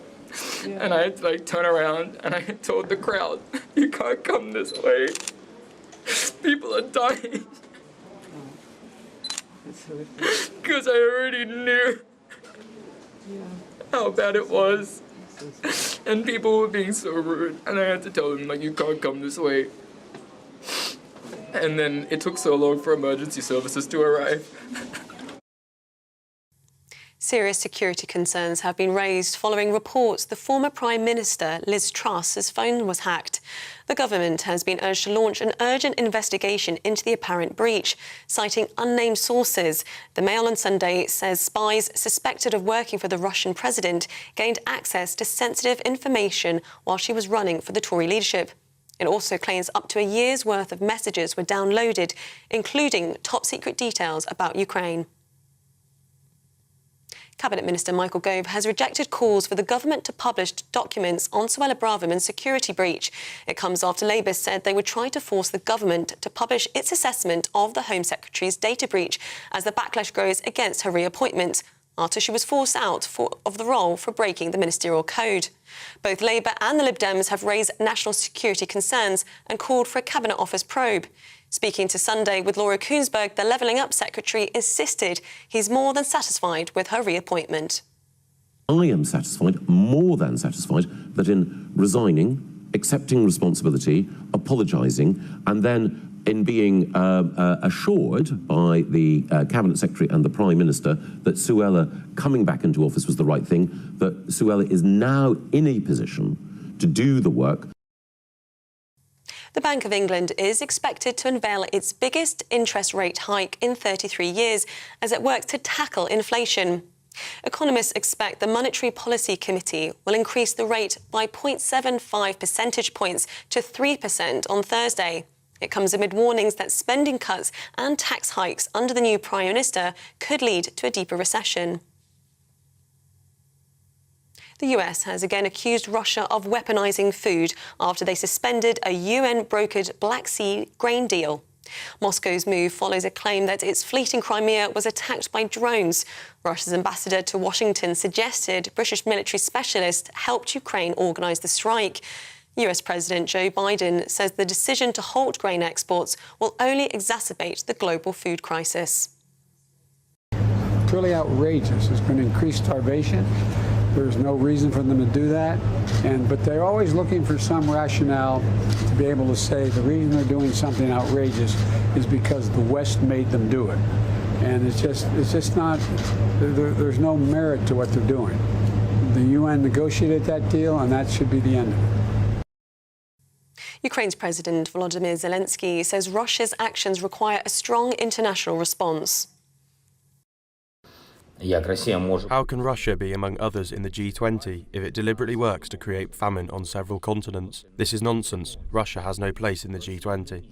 Yeah. And I had to turn around and I told the crowd, you can't come this way. People are dying. Because I already knew how bad it was. And people were being so rude, and I had to tell them, you can't come this way. And then it took so long for emergency services to arrive. Serious security concerns have been raised following reports the former Prime Minister, Liz Truss's phone was hacked. The government has been urged to launch an urgent investigation into the apparent breach, citing unnamed sources. The Mail on Sunday says spies suspected of working for the Russian president gained access to sensitive information while she was running for the Tory leadership. It also claims up to a year's worth of messages were downloaded, including top-secret details about Ukraine. Cabinet Minister Michael Gove has rejected calls for the government to publish documents on Suella Braverman's security breach. It comes after Labour said they would try to force the government to publish its assessment of the Home Secretary's data breach as the backlash grows against her reappointment after she was forced out of the role for breaking the ministerial code. Both Labour and the Lib Dems have raised national security concerns and called for a Cabinet Office probe. Speaking to Sunday with Laura Kuenssberg, the Levelling Up Secretary insisted he's more than satisfied with her reappointment. I am satisfied, more than satisfied, that in resigning, accepting responsibility, apologising, and then in being assured by the Cabinet Secretary and the Prime Minister that Suella coming back into office was the right thing, that Suella is now in a position to do the work. The Bank of England is expected to unveil its biggest interest rate hike in 33 years as it works to tackle inflation. Economists expect the Monetary Policy Committee will increase the rate by 0.75 percentage points to 3% on Thursday. It comes amid warnings that spending cuts and tax hikes under the new Prime Minister could lead to a deeper recession. The US has again accused Russia of weaponizing food after they suspended a UN-brokered Black Sea grain deal. Moscow's move follows a claim that its fleet in Crimea was attacked by drones. Russia's ambassador to Washington suggested British military specialists helped Ukraine organise the strike. US President Joe Biden says the decision to halt grain exports will only exacerbate the global food crisis. Truly outrageous. It's going to increase starvation. There's no reason for them to do that. But they're always looking for some rationale to be able to say the reason they're doing something outrageous is because the West made them do it. And it's just not, there's no merit to what they're doing. The UN negotiated that deal, and that should be the end of it. Ukraine's President Volodymyr Zelensky says Russia's actions require a strong international response. How can Russia be among others in the G20 if it deliberately works to create famine on several continents? This is nonsense. Russia has no place in the G20.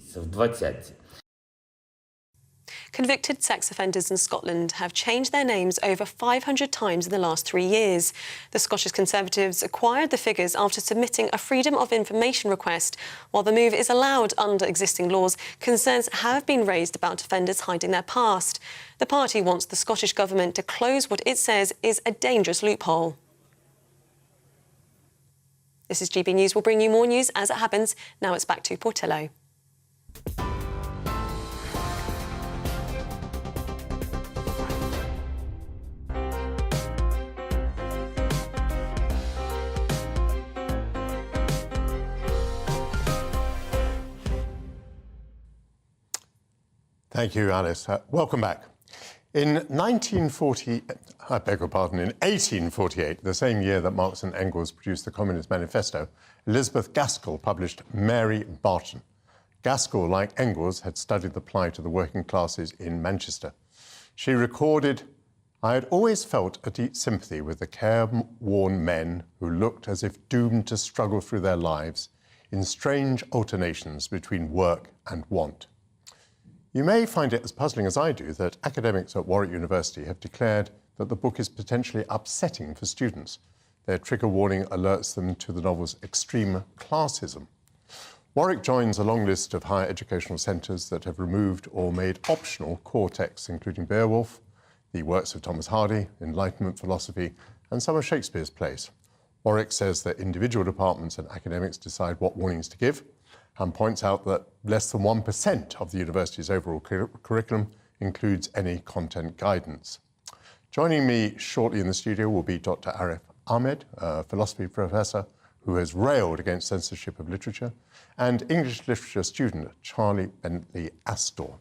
Convicted sex offenders in Scotland have changed their names over 500 times in the last 3 years. The Scottish Conservatives acquired the figures after submitting a Freedom of Information request. While the move is allowed under existing laws, concerns have been raised about offenders hiding their past. The party wants the Scottish Government to close what it says is a dangerous loophole. This is GB News. We'll bring you more news as it happens. Now it's back to Portillo. Thank you, Alice. Welcome back. In 1848, the same year that Marx and Engels produced the Communist Manifesto, Elizabeth Gaskell published Mary Barton. Gaskell, like Engels, had studied the plight of the working classes in Manchester. She recorded, "I had always felt a deep sympathy with the careworn men who looked as if doomed to struggle through their lives in strange alternations between work and want. You may find it as puzzling as I do that academics at Warwick University have declared that the book is potentially upsetting for students. Their trigger warning alerts them to the novel's extreme classism. Warwick joins a long list of higher educational centres that have removed or made optional core texts, including Beowulf, the works of Thomas Hardy, Enlightenment philosophy, and some of Shakespeare's plays. Warwick says that individual departments and academics decide what warnings to give, and points out that less than 1% of the university's overall curriculum includes any content guidance. Joining me shortly in the studio will be Dr. Arif Ahmed, a philosophy professor who has railed against censorship of literature, and English literature student Charlie Bentley Astor.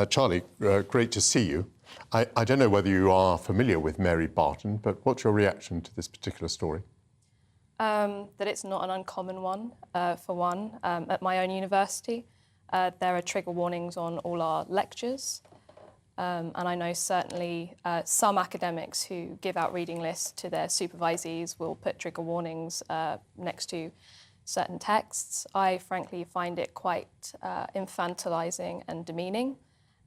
Charlie, great to see you. I don't know whether you are familiar with Mary Barton, but what's your reaction to this particular story? That it's not an uncommon one, for one. At my own university, there are trigger warnings on all our lectures. And I know certainly some academics who give out reading lists to their supervisees will put trigger warnings next to certain texts. I frankly find it quite infantilizing and demeaning.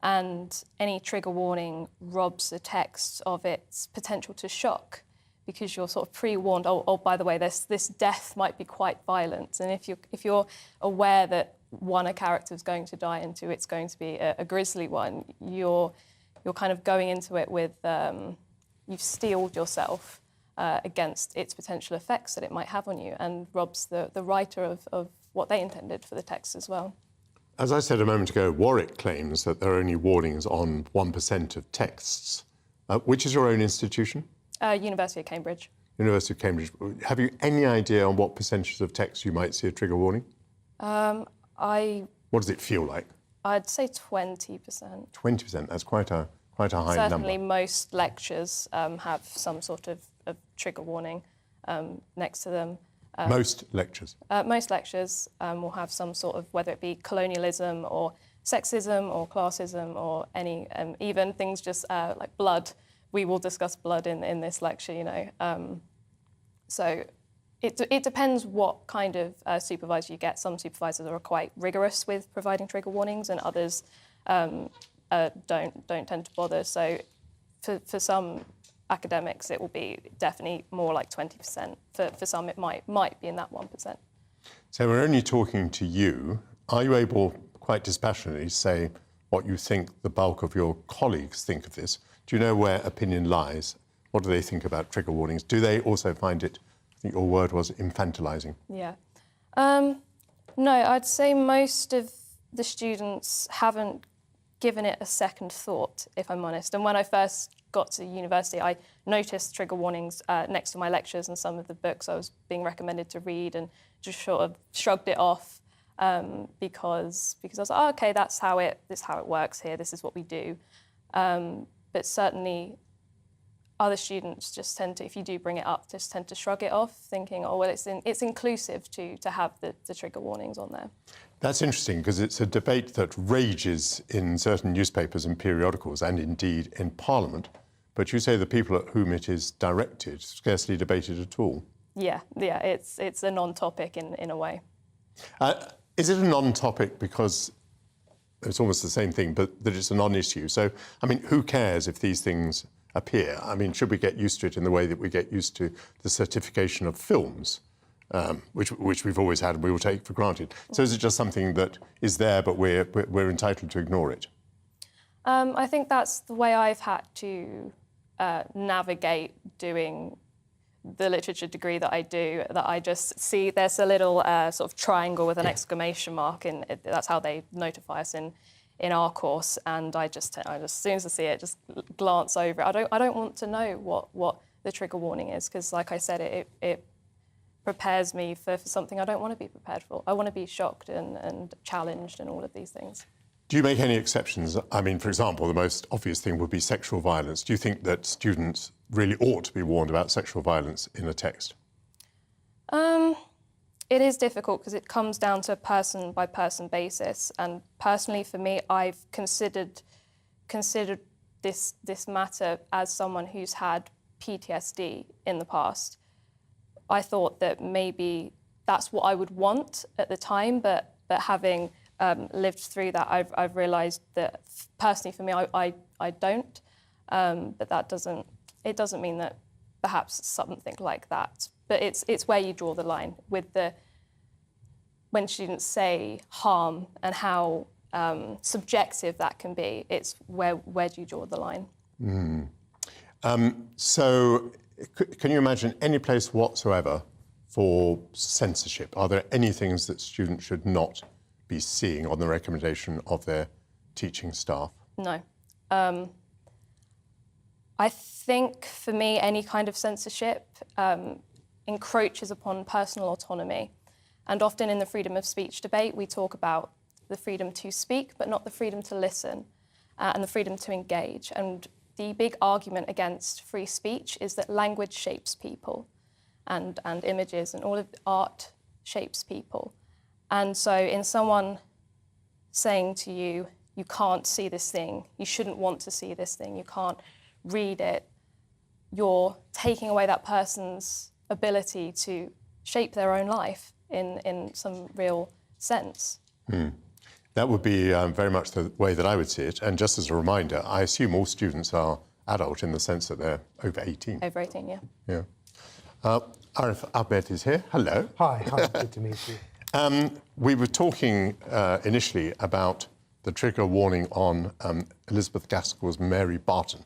And any trigger warning robs the text of its potential to shock, because you're sort of pre-warned, oh, by the way, this death might be quite violent. And if you're aware that a character is going to die and two, it's going to be a grisly one, you're kind of going into it with, you've steeled yourself against its potential effects that it might have on you, and robs the writer of what they intended for the text as well. As I said a moment ago, Warwick claims that there are only warnings on 1% of texts. Which is your own institution? University of Cambridge. University of Cambridge. Have you any idea on what percentage of text you might see a trigger warning? What does it feel like? I'd say 20%. 20%. That's quite a high number. Certainly, most lectures have some sort of trigger warning next to them. Most lectures? Most lectures will have some sort of, whether it be colonialism or sexism or classism or any, even things just like blood. We will discuss blood in this lecture, you know. So it depends what kind of supervisor you get. Some supervisors are quite rigorous with providing trigger warnings, and others don't tend to bother. So for some academics, it will be definitely more like 20%. For some, it might be in that 1%. So we're only talking to you. Are you able, quite dispassionately, to say what you think the bulk of your colleagues think of this? Do you know where opinion lies? What do they think about trigger warnings? Do they also find it, I think your word was, infantilizing? Yeah. No, I'd say most of the students haven't given it a second thought, if I'm honest. And when I first got to university, I noticed trigger warnings next to my lectures and some of the books I was being recommended to read, and just sort of shrugged it off because I was like, oh, okay, this is how it works here. This is what we do. But certainly, other students just tend to, if you do bring it up, just tend to shrug it off, thinking, oh, well, it's inclusive to have the trigger warnings on there. That's interesting, because it's a debate that rages in certain newspapers and periodicals, and indeed in Parliament. But you say the people at whom it is directed scarcely debate it at all. Yeah, it's a non-topic in a way. Is it a non-topic because it's almost the same thing, but that it's a non-issue? So, I mean, who cares if these things appear? I mean, should we get used to it in the way that we get used to the certification of films, which we've always had and we will take for granted? So is it just something that is there, but we're entitled to ignore it? I think that's the way I've had to navigate doing the literature degree that I do, that I just see there's a little sort of triangle with an exclamation mark, and that's how they notify us in our course. And I just as soon as I see it, just glance over it. I don't want to know what the trigger warning is, because, like I said, it prepares me for something I don't want to be prepared for. I want to be shocked and challenged and all of these things. Do you make any exceptions? I mean, for example, the most obvious thing would be sexual violence. Do you think that students really ought to be warned about sexual violence in a text? It is difficult because it comes down to a person-by-person basis. And personally, for me, I've considered this matter as someone who's had PTSD in the past. I thought that maybe that's what I would want at the time, but having lived through that, I've realised that personally for me, I don't. But it doesn't mean that perhaps something like that. But it's where you draw the line with when students say harm and how subjective that can be. It's where do you draw the line? So can you imagine any place whatsoever for censorship? Are there any things that students should not be seeing on the recommendation of their teaching staff? No. I think, for me, any kind of censorship encroaches upon personal autonomy. And often in the freedom of speech debate, we talk about the freedom to speak, but not the freedom to listen, and the freedom to engage. And the big argument against free speech is that language shapes people, and images and all of art shapes people. And so in someone saying to you, you can't see this thing, you shouldn't want to see this thing, you can't read it, you're taking away that person's ability to shape their own life in some real sense. That would be very much the way that I would see it. And just as a reminder, I assume all students are adult in the sense that they're over 18. Over 18, yeah. Yeah. Arif Ahmed is here. Hello. Hi, good to meet you. We were talking initially about the trigger warning on Elizabeth Gaskell's Mary Barton,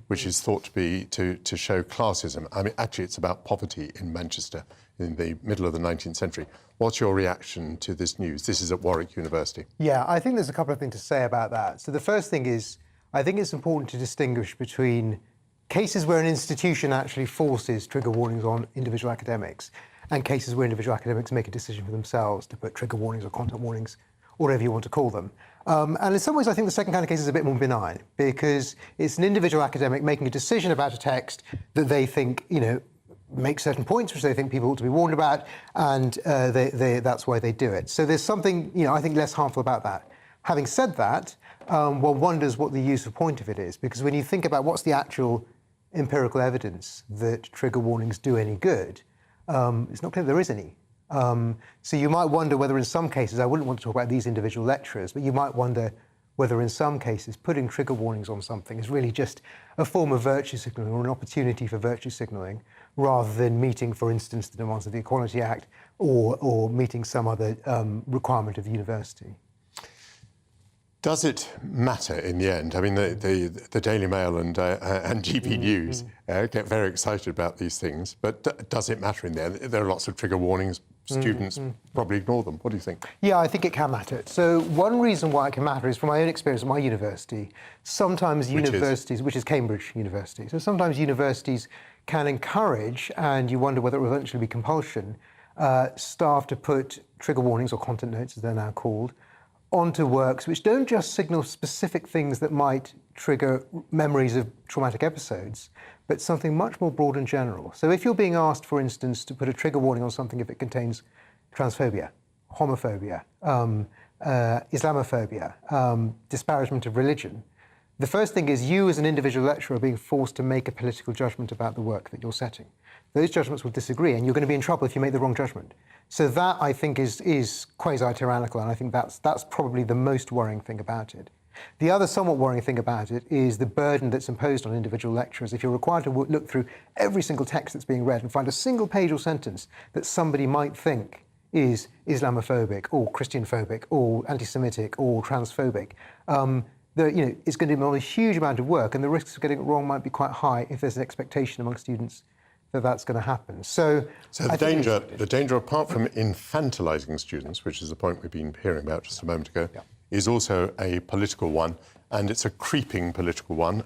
which is thought to be to show classism. I mean, actually, it's about poverty in Manchester in the middle of the 19th century. What's your reaction to this news? This is at Warwick University. Yeah, I think there's a couple of things to say about that. So the first thing is, I think it's important to distinguish between cases where an institution actually forces trigger warnings on individual academics and cases where individual academics make a decision for themselves to put trigger warnings or content warnings, or whatever you want to call them. And in some ways, I think the second kind of case is a bit more benign because it's an individual academic making a decision about a text that they think, make certain points which they think people ought to be warned about, and that's why they do it. So there's something, I think, less harmful about that. Having said that, one wonders what the useful point of it is, because when you think about what's the actual empirical evidence that trigger warnings do any good, it's not clear there is any. So you might wonder whether in some cases, I wouldn't want to talk about these individual lecturers, but you might wonder whether in some cases putting trigger warnings on something is really just a form of virtue signalling or an opportunity for virtue signalling, rather than meeting, for instance, the demands of the Equality Act or meeting some other requirement of the university. Does it matter in the end? I mean, the Daily Mail and GB News get very excited about these things, but does it matter in the end? There are lots of trigger warnings. Students probably ignore them. What do you think? Yeah, I think it can matter. So one reason why it can matter is from my own experience at my university. Sometimes universities, which is Cambridge University, so sometimes universities can encourage, and you wonder whether it will eventually be compulsion, staff to put trigger warnings, or content notes as they're now called, onto works which don't just signal specific things that might trigger memories of traumatic episodes, but something much more broad and general. So if you're being asked, for instance, to put a trigger warning on something if it contains transphobia, homophobia, Islamophobia, disparagement of religion, the first thing is you as an individual lecturer are being forced to make a political judgment about the work that you're setting. Those judgments will disagree, and you're going to be in trouble if you make the wrong judgment. So that, I think, is quasi-tyrannical, and I think that's probably the most worrying thing about it. The other somewhat worrying thing about it is the burden that's imposed on individual lecturers. If you're required to look through every single text that's being read and find a single page or sentence that somebody might think is Islamophobic or Christianphobic or anti-Semitic or transphobic, it's going to involve a huge amount of work, and the risks of getting it wrong might be quite high if there's an expectation among students that that's going to happen. So the danger, apart from infantilizing students, which is the point we've been hearing about just a moment ago, is also a political one, and it's a creeping political one.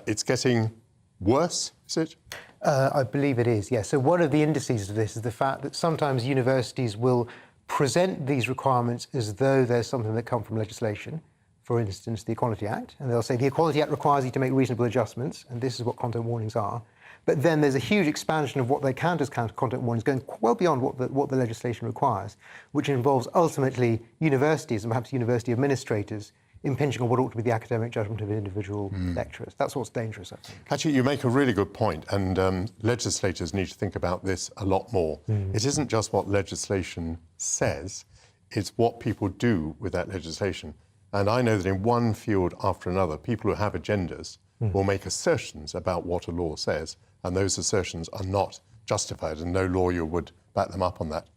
It's getting worse, is it? I believe it is, yes. So one of the indices of this is the fact that sometimes universities will present these requirements as though there's something that come from legislation, for instance, the Equality Act, and they'll say the Equality Act requires you to make reasonable adjustments, and this is what content warnings are. But then there's a huge expansion of what they count as content warnings, going well beyond what the legislation requires, which involves ultimately universities and perhaps university administrators impinging on what ought to be the academic judgment of individual lecturers. That's what's dangerous, I think. Actually, you make a really good point, and legislators need to think about this a lot more. It isn't just what legislation says, it's what people do with that legislation. And I know that in one field after another, people who have agendas will make assertions about what a law says, and those assertions are not justified, and no lawyer would back them up on that.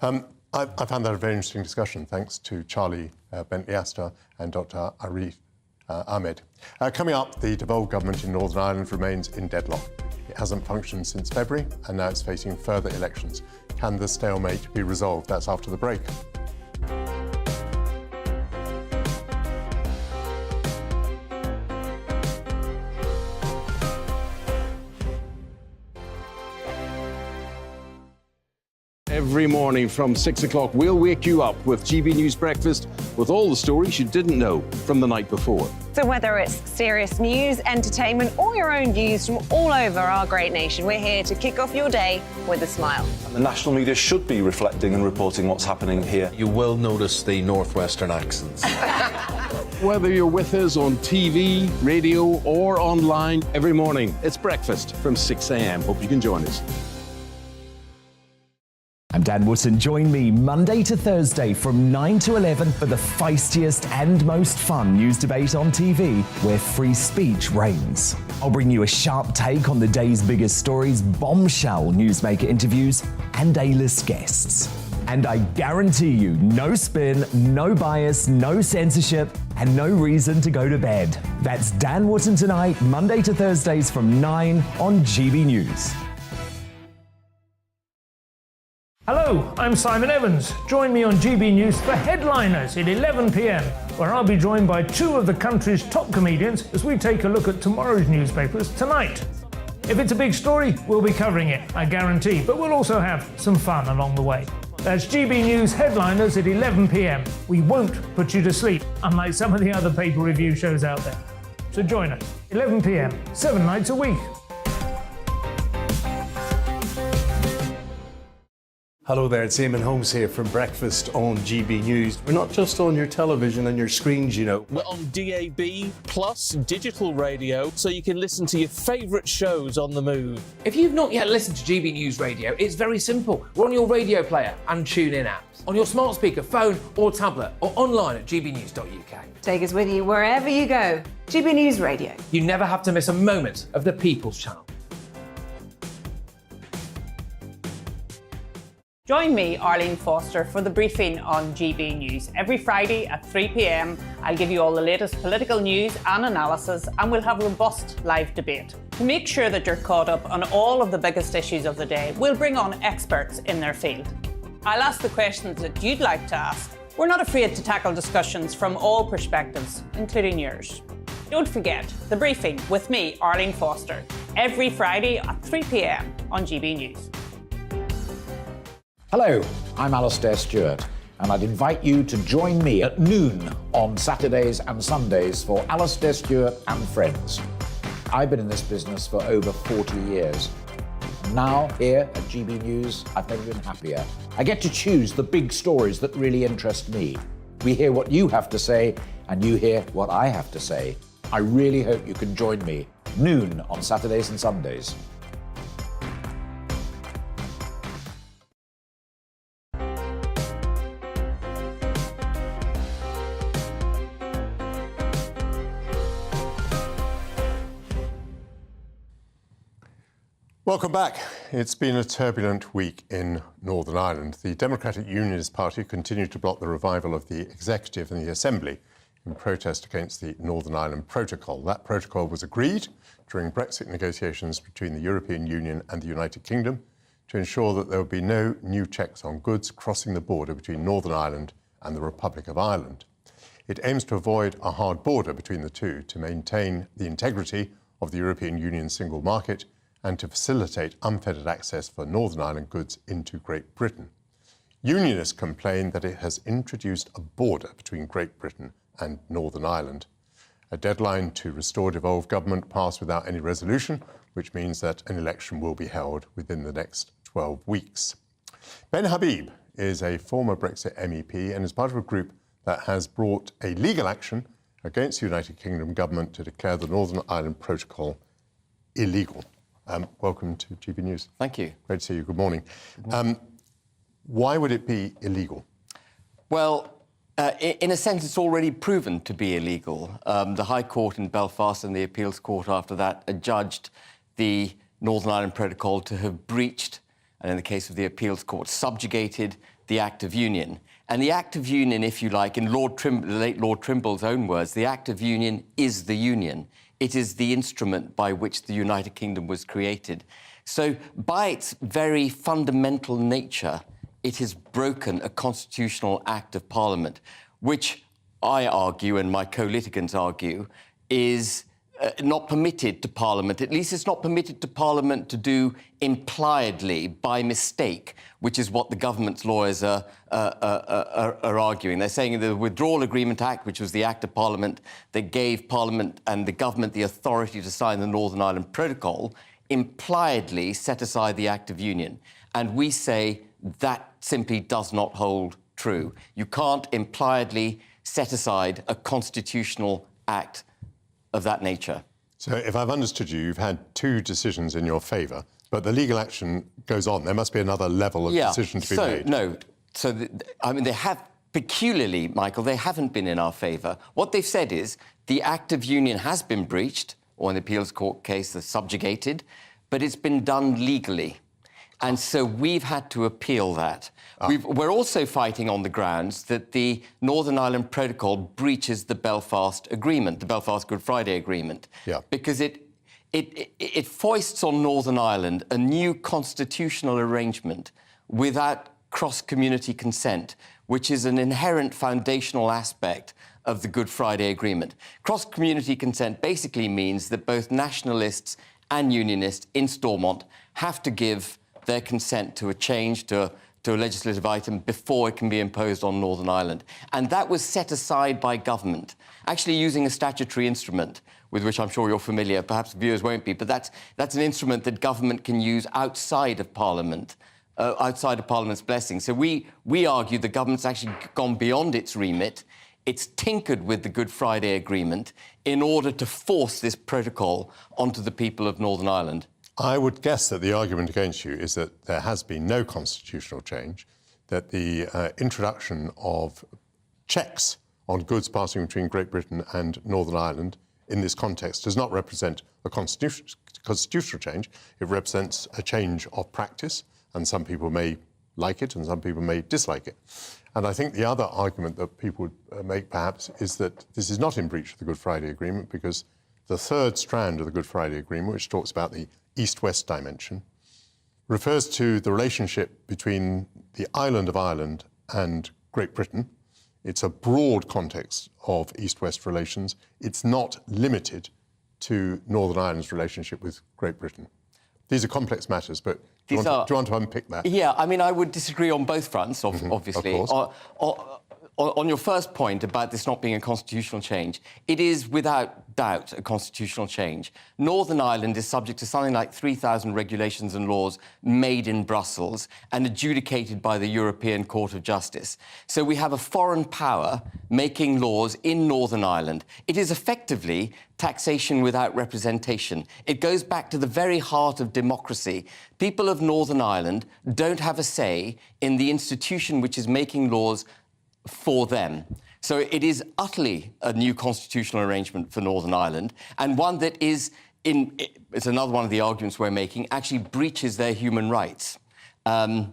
I found that a very interesting discussion, thanks to Charlie Bentley-Astor and Dr. Arif Ahmed. Coming up, the devolved government in Northern Ireland remains in deadlock. It hasn't functioned since February, and now it's facing further elections. Can the stalemate be resolved? That's after the break. Every morning from 6 o'clock, we'll wake you up with GB News Breakfast with all the stories you didn't know from the night before. So whether it's serious news, entertainment, or your own views from all over our great nation, we're here to kick off your day with a smile. And the national media should be reflecting and reporting what's happening here. You will notice the northwestern accents. Whether you're with us on TV, radio, or online, every morning, it's breakfast from 6 a.m. Hope you can join us. I'm Dan Wootton. Join me Monday to Thursday from 9 to 11 for the feistiest and most fun news debate on TV, where free speech reigns. I'll bring you a sharp take on the day's biggest stories, bombshell newsmaker interviews, and A-list guests. And I guarantee you, no spin, no bias, no censorship, and no reason to go to bed. That's Dan Wootton Tonight, Monday to Thursdays from 9 on GB News. Hello, I'm Simon Evans. Join me on GB News for Headliners at 11 p.m, where I'll be joined by two of the country's top comedians as we take a look at tomorrow's newspapers tonight. If it's a big story, we'll be covering it, I guarantee, but we'll also have some fun along the way. That's GB News Headliners at 11 p.m. We won't put you to sleep, unlike some of the other paper review shows out there. So join us, 11 p.m, 7 nights a week. Hello there, it's Eamon Holmes here from Breakfast on GB News. We're not just on your television and your screens, you know. We're on DAB plus digital radio, so you can listen to your favourite shows on the move. If you've not yet listened to GB News Radio, it's very simple. We're on your radio player and TuneIn apps, on your smart speaker, phone or tablet, or online at gbnews.uk. Take us with you wherever you go. GB News Radio. You never have to miss a moment of the People's Channel. Join me, Arlene Foster, for the briefing on GB News. Every Friday at 3 p.m, I'll give you all the latest political news and analysis, and we'll have robust live debate. To make sure that you're caught up on all of the biggest issues of the day, we'll bring on experts in their field. I'll ask the questions that you'd like to ask. We're not afraid to tackle discussions from all perspectives, including yours. Don't forget, the briefing with me, Arlene Foster, every Friday at 3 p.m. on GB News. Hello, I'm Alastair Stewart, and I'd invite you to join me at noon on Saturdays and Sundays for Alastair Stewart and Friends. I've been in this business for over 40 years. Now, here at GB News, I've never been happier. I get to choose the big stories that really interest me. We hear what you have to say, and you hear what I have to say. I really hope you can join me, noon on Saturdays and Sundays. Welcome back. It's been a turbulent week in Northern Ireland. The Democratic Unionist Party continued to block the revival of the Executive and the Assembly in protest against the Northern Ireland Protocol. That protocol was agreed during Brexit negotiations between the European Union and the United Kingdom to ensure that there would be no new checks on goods crossing the border between Northern Ireland and the Republic of Ireland. It aims to avoid a hard border between the two to maintain the integrity of the European Union single market and to facilitate unfettered access for Northern Ireland goods into Great Britain. Unionists complain that it has introduced a border between Great Britain and Northern Ireland. A deadline to restore devolved government passed without any resolution, which means that an election will be held within the next 12 weeks. Ben Habib is a former Brexit MEP and is part of a group that has brought a legal action against the United Kingdom government to declare the Northern Ireland Protocol illegal. Welcome to GB News. Thank you. Great to see you. Good morning. Why would it be illegal? Well, in a sense, it's already proven to be illegal. The High Court in Belfast and the Appeals Court after that adjudged the Northern Ireland Protocol to have breached, and in the case of the Appeals Court, subjugated the Act of Union. And the Act of Union, if you like, in the late Lord Trimble's own words, the Act of Union is the Union. It is the instrument by which the United Kingdom was created. So by its very fundamental nature, it has broken a constitutional act of Parliament, which I argue, and my co-litigants argue, is not permitted to Parliament. At least it's not permitted to Parliament to do impliedly by mistake, which is what the government's lawyers are arguing. They're saying the Withdrawal Agreement Act, which was the Act of Parliament that gave Parliament and the government the authority to sign the Northern Ireland Protocol, impliedly set aside the Act of Union. And we say that simply does not hold true. You can't impliedly set aside a constitutional act of that nature. So if I've understood you, you've had two decisions in your favour But the legal action goes on. There must be another level of decision to be made. They have, peculiarly, Michael, they haven't been in our favour. What they've said is the Act of Union has been breached, or in the appeals court case, the subjugated, but it's been done legally. And so we've had to appeal that. We're also fighting on the grounds that the Northern Ireland Protocol breaches the Belfast Agreement, the Belfast Good Friday Agreement, because it foists on Northern Ireland a new constitutional arrangement without cross-community consent, which is an inherent foundational aspect of the Good Friday Agreement. Cross-community consent basically means that both nationalists and unionists in Stormont have to give their consent to a change to a legislative item before it can be imposed on Northern Ireland. And that was set aside by government, actually using a statutory instrument with which I'm sure you're familiar, perhaps viewers won't be, but that's an instrument that government can use outside of Parliament, outside of Parliament's blessing. So we argue the government's actually gone beyond its remit. It's tinkered with the Good Friday Agreement in order to force this protocol onto the people of Northern Ireland. I would guess that the argument against you is that there has been no constitutional change, that the introduction of checks on goods passing between Great Britain and Northern Ireland in this context does not represent a constitutional change. It represents a change of practice, and some people may like it and some people may dislike it. And I think the other argument that people would make, perhaps, is that this is not in breach of the Good Friday Agreement because the third strand of the Good Friday Agreement, which talks about the East-West dimension, refers to the relationship between the island of Ireland and Great Britain. It's a broad context of East-West relations. It's not limited to Northern Ireland's relationship with Great Britain. These are complex matters, but do you want to unpick that? Yeah, I mean, I would disagree on both fronts, obviously. Of course. On your first point about this not being a constitutional change, it is without doubt a constitutional change. Northern Ireland is subject to something like 3,000 regulations and laws made in Brussels and adjudicated by the European Court of Justice. So we have a foreign power making laws in Northern Ireland. It is effectively taxation without representation. It goes back to the very heart of democracy. People of Northern Ireland don't have a say in the institution which is making laws for them. So it is utterly a new constitutional arrangement for Northern Ireland, and one that is, it's another one of the arguments we're making, actually breaches their human rights. I mean,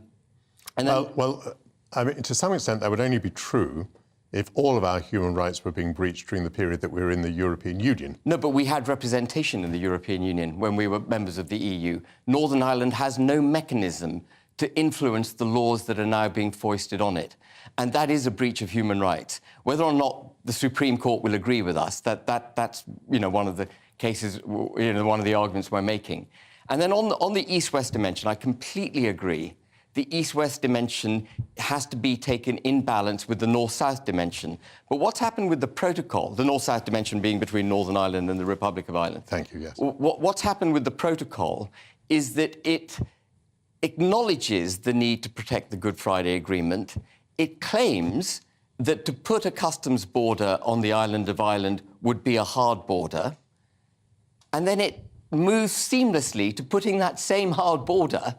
to some extent, that would only be true if all of our human rights were being breached during the period that we were in the European Union. No, but we had representation in the European Union when we were members of the EU. Northern Ireland has no mechanism to influence the laws that are now being foisted on it. And that is a breach of human rights. Whether or not the Supreme Court will agree with us, that's one of the cases, one of the arguments we're making. And then on the East-West dimension, I completely agree. The East-West dimension has to be taken in balance with the North-South dimension. But what's happened with the protocol, the North-South dimension being between Northern Ireland and the Republic of Ireland? Thank you, yes. What's happened with the protocol is that it acknowledges the need to protect the Good Friday Agreement. It claims that to put a customs border on the island of Ireland would be a hard border, and then it moves seamlessly to putting that same hard border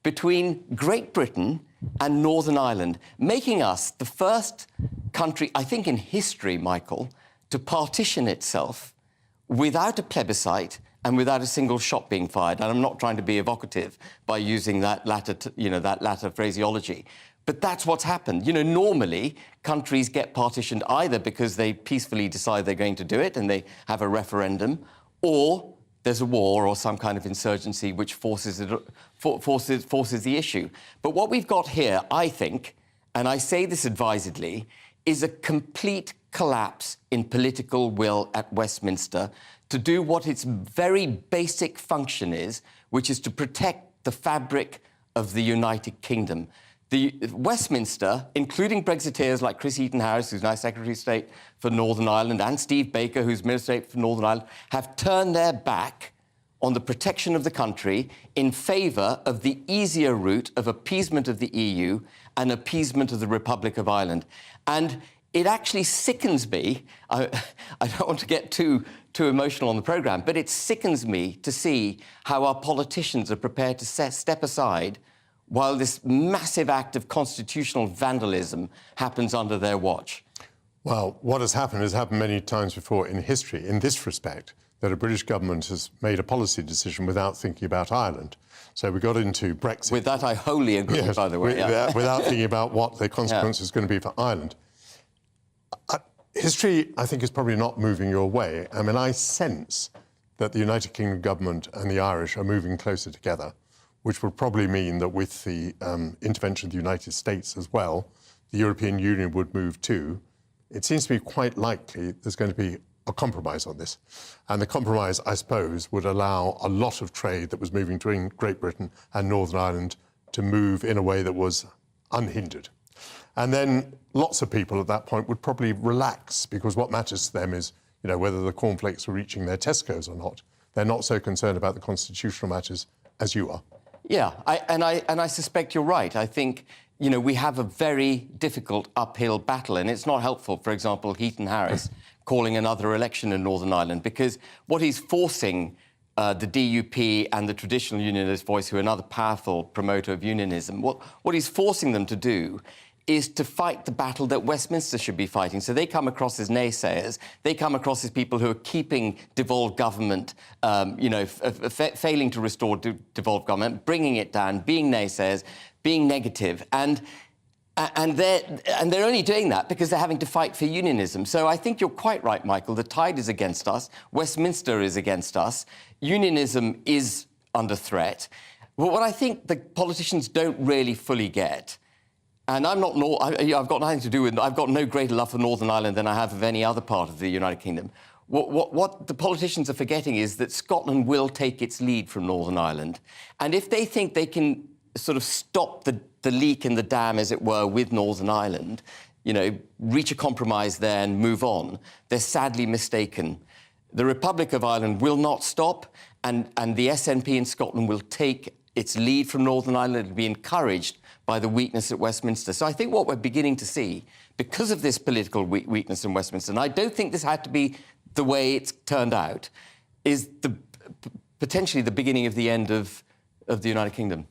between Great Britain and Northern Ireland, making us the first country, I think in history, Michael, to partition itself without a plebiscite and without a single shot being fired. And I'm not trying to be evocative by using that latter phraseology. But that's what's happened. Normally, countries get partitioned either because they peacefully decide they're going to do it and they have a referendum, or there's a war or some kind of insurgency which forces the issue. But what we've got here, I think, and I say this advisedly, is a complete collapse in political will at Westminster to do what its very basic function is, which is to protect the fabric of the United Kingdom. The Westminster, including Brexiteers like Chris Eaton-Harris, who's now Secretary of State for Northern Ireland, and Steve Baker, who's Minister of State for Northern Ireland, have turned their back on the protection of the country in favour of the easier route of appeasement of the EU and appeasement of the Republic of Ireland. And it actually sickens me. I don't want to get too too emotional on the programme, but it sickens me to see how our politicians are prepared to step aside while this massive act of constitutional vandalism happens under their watch. Well, what has happened many times before in history, in this respect, that a British government has made a policy decision without thinking about Ireland. So we got into Brexit. With that, I wholly agree, yes, by the way. Without thinking about what the consequence is going to be for Ireland. History, I think, is probably not moving your way. I mean, I sense that the United Kingdom government and the Irish are moving closer together, which would probably mean that with the intervention of the United States as well, the European Union would move too. It seems to be quite likely there's going to be a compromise on this. And the compromise, I suppose, would allow a lot of trade that was moving between Great Britain and Northern Ireland to move in a way that was unhindered. And then lots of people at that point would probably relax, because what matters to them is, you know, whether the cornflakes are reaching their Tesco's or not. They're not so concerned about the constitutional matters as you are. Yeah, I suspect you're right. I think, you know, we have a very difficult uphill battle, and it's not helpful, for example, Heaton Harris calling another election in Northern Ireland, because what he's forcing the DUP and the traditional unionist voice, who are another powerful promoter of unionism, what he's forcing them to do is to fight the battle that Westminster should be fighting. So they come across as naysayers. They come across as people who are keeping devolved government, failing to restore devolved government, bringing it down, being naysayers, being negative. And they're only doing that because they're having to fight for unionism. So I think you're quite right, Michael. The tide is against us. Westminster is against us. Unionism is under threat. But what I think the politicians don't really fully get, and I've got nothing to do with, I've got no greater love for Northern Ireland than I have of any other part of the United Kingdom. What the politicians are forgetting is that Scotland will take its lead from Northern Ireland. And if they think they can sort of stop the leak in the dam, as it were, with Northern Ireland, you know, reach a compromise there and move on, they're sadly mistaken. The Republic of Ireland will not stop, and the SNP in Scotland will take its lead from Northern Ireland and be encouraged by the weakness at Westminster. So I think what we're beginning to see, because of this political weakness in Westminster, and I don't think this had to be the way it's turned out, is potentially the beginning of the end of the United Kingdom.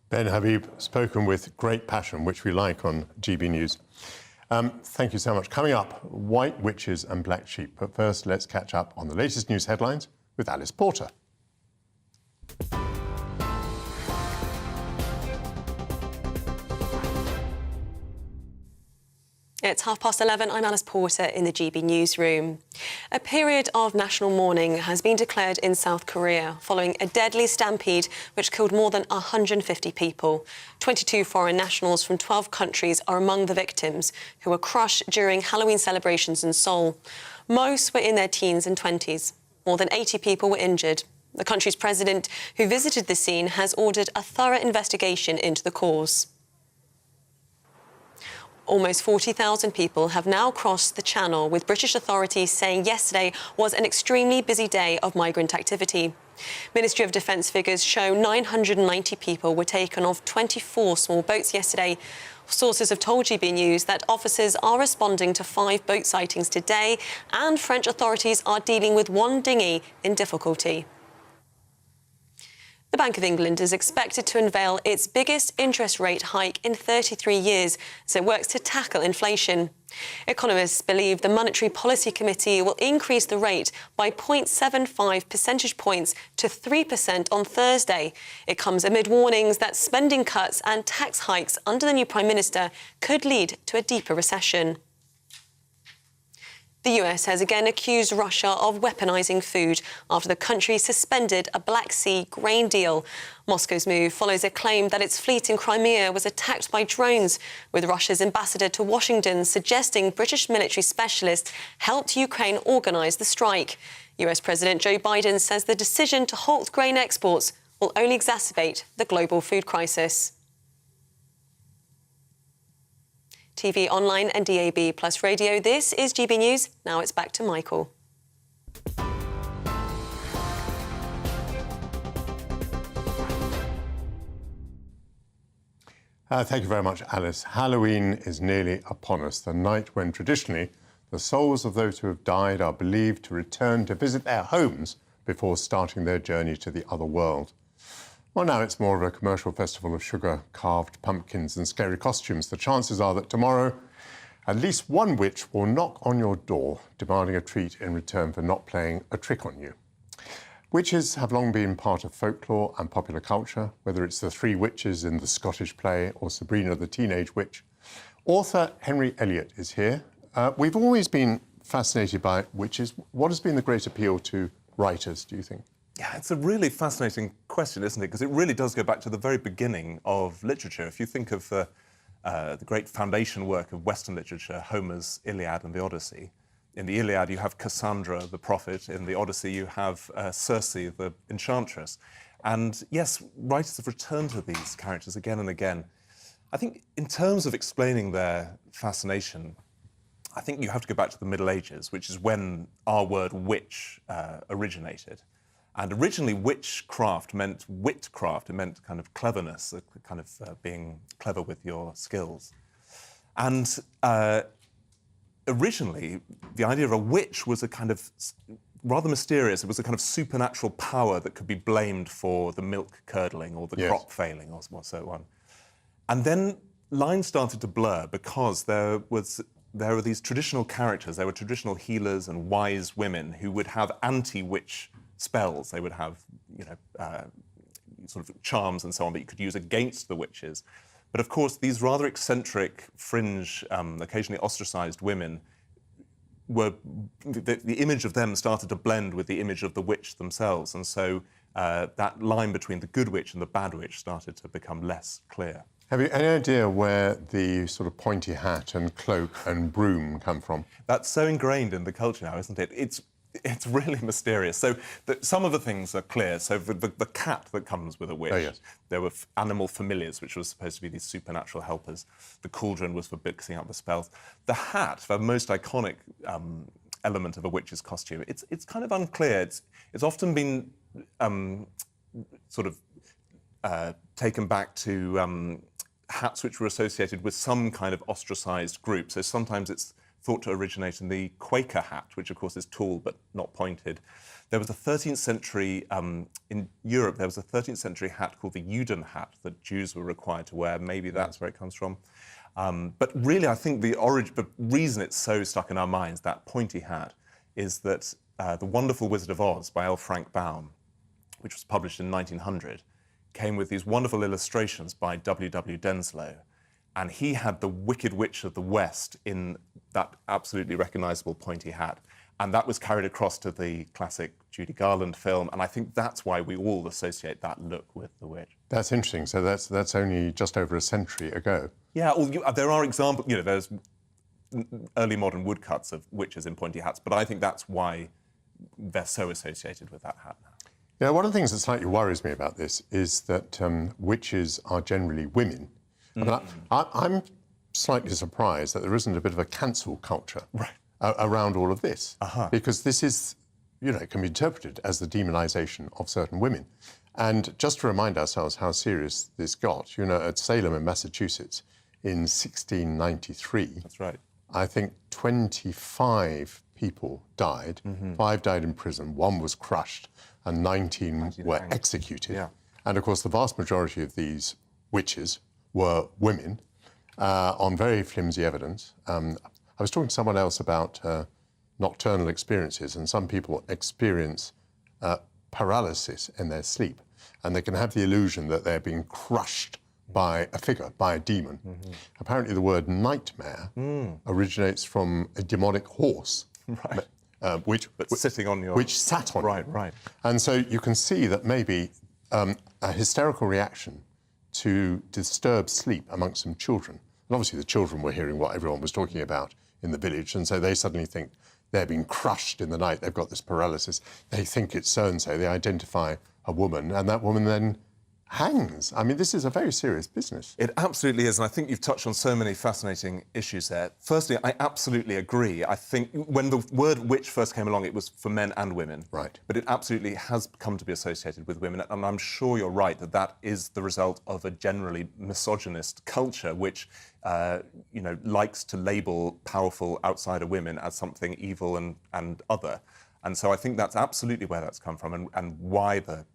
Ben Habib, spoken with great passion, which we like on GB News. Thank you so much. Coming up, white witches and black sheep. But first, let's catch up on the latest news headlines with Alice Porter. It's 11:30. I'm Alice Porter in the GB newsroom. A period of national mourning has been declared in South Korea following a deadly stampede which killed more than 150 people. 22 foreign nationals from 12 countries are among the victims, who were crushed during Halloween celebrations in Seoul. Most were in their teens and 20s. More than 80 people were injured. The country's president, who visited the scene, has ordered a thorough investigation into the cause. Almost 40,000 people have now crossed the Channel, with British authorities saying yesterday was an extremely busy day of migrant activity. Ministry of Defence figures show 990 people were taken off 24 small boats yesterday. Sources have told GBNews that officers are responding to 5 boat sightings today, and French authorities are dealing with one dinghy in difficulty. The Bank of England is expected to unveil its biggest interest rate hike in 33 years as it works to tackle inflation. Economists believe the Monetary Policy Committee will increase the rate by 0.75 percentage points to 3% on Thursday. It comes amid warnings that spending cuts and tax hikes under the new Prime Minister could lead to a deeper recession. The US has again accused Russia of weaponizing food after the country suspended a Black Sea grain deal. Moscow's move follows a claim that its fleet in Crimea was attacked by drones, with Russia's ambassador to Washington suggesting British military specialists helped Ukraine organize the strike. US President Joe Biden says the decision to halt grain exports will only exacerbate the global food crisis. TV, online and DAB plus radio. This is GB News. Now it's back to Michael. Thank you very much, Alice. Halloween is nearly upon us, the night when traditionally The souls of those who have died are believed to return to visit their homes before starting their journey to the other world. Well, now it's more of a commercial festival of sugar-carved pumpkins and scary costumes. The chances are that tomorrow, at least one witch will knock on your door, demanding a treat in return for not playing a trick on you. Witches have long been part of folklore and popular culture, whether it's the three witches in the Scottish play or Sabrina the Teenage Witch. Author Henry Elliott is here. We've always been fascinated by witches. What has been the great appeal to writers, do you think? Yeah, it's a really fascinating question, isn't it? Because it really does go back to the very beginning of literature. If you think of the great foundation work of Western literature, Homer's Iliad and the Odyssey. In the Iliad, you have Cassandra, the prophet. In the Odyssey, you have Circe, the enchantress. And yes, writers have returned to these characters again and again. I think in terms of explaining their fascination, I think you have to go back to the Middle Ages, which is when our word witch originated. And originally, witchcraft meant witcraft. It meant kind of cleverness, kind of being clever with your skills. And originally, the idea of a witch was a kind of rather mysterious. It was a kind of supernatural power that could be blamed for the milk curdling or the crop failing or so on. And then lines started to blur because there were these traditional characters. There were traditional healers and wise women who would have anti-witch spells. They would have, sort of charms and so on that you could use against the witches. But of course, these rather eccentric, fringe, occasionally ostracized women were the image of them started to blend with the image of the witch themselves, and so that line between the good witch and the bad witch started to become less clear. Have you any idea where the sort of pointy hat and cloak and broom come from? That's so ingrained in the culture now, isn't it? It's really mysterious. So some of the things are clear. So the cat that comes with a witch, there were animal familiars, which was supposed to be these supernatural helpers. The cauldron was for mixing up the spells. The hat, the most iconic element of a witch's costume, it's kind of unclear. It's often been taken back to hats which were associated with some kind of ostracized group. So sometimes it's thought to originate in the Quaker hat, which of course is tall but not pointed. There was a 13th century, in Europe, there was a 13th century hat called the Uden hat that Jews were required to wear. Maybe that's where it comes from. But really, I think the reason it's so stuck in our minds, that pointy hat, is that The Wonderful Wizard of Oz by L. Frank Baum, which was published in 1900, came with these wonderful illustrations by W.W. Denslow. And he had the Wicked Witch of the West in that absolutely recognizable pointy hat. And that was carried across to the classic Judy Garland film. And I think that's why we all associate that look with the witch. That's interesting. So that's only just over a century ago. Yeah, well, there are examples, there's early modern woodcuts of witches in pointy hats, but I think that's why they're so associated with that hat now. Yeah, one of the things that slightly worries me about this is that witches are generally women. I mean, I'm slightly surprised that there isn't a bit of a cancel culture around all of this, because this is, it can be interpreted as the demonisation of certain women. And just to remind ourselves how serious this got, at Salem in Massachusetts in 1693, that's right, I think 25 people died, 5 died in prison, 1 was crushed, and 19 were executed. Yeah. And of course, the vast majority of these witches were women on very flimsy evidence. I was talking to someone else about nocturnal experiences, and some people experience paralysis in their sleep, and they can have the illusion that they're being crushed by a figure, by a demon. Apparently the word nightmare originates from a demonic horse. Right. Which sitting on your... Which sat on you. Right. And so you can see that maybe a hysterical reaction to disturb sleep amongst some children. And obviously the children were hearing what everyone was talking about in the village, and so they suddenly think they're being crushed in the night, they've got this paralysis, they think it's so-and-so, they identify a woman, and that woman then hangs. I mean, this is a very serious business. It absolutely is, and I think you've touched on so many fascinating issues there. Firstly, I absolutely agree. I think when the word witch first came along, it was for men and women. Right. But it absolutely has come to be associated with women, and I'm sure you're right that that is the result of a generally misogynist culture which, likes to label powerful outsider women as something evil and other. And so I think that's absolutely where that's come from, and why the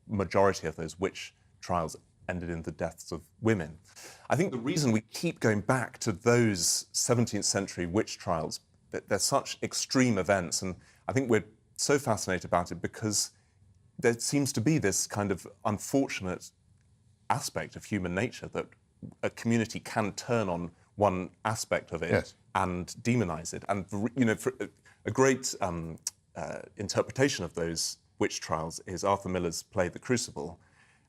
majority of those witch trials ended in the deaths of women. I think the reason we keep going back to those 17th century witch trials, that they're such extreme events, and I think we're so fascinated about it because there seems to be this kind of unfortunate aspect of human nature that a community can turn on one aspect of it Yes. and demonize it. And for a great interpretation of those witch trials is Arthur Miller's play The Crucible.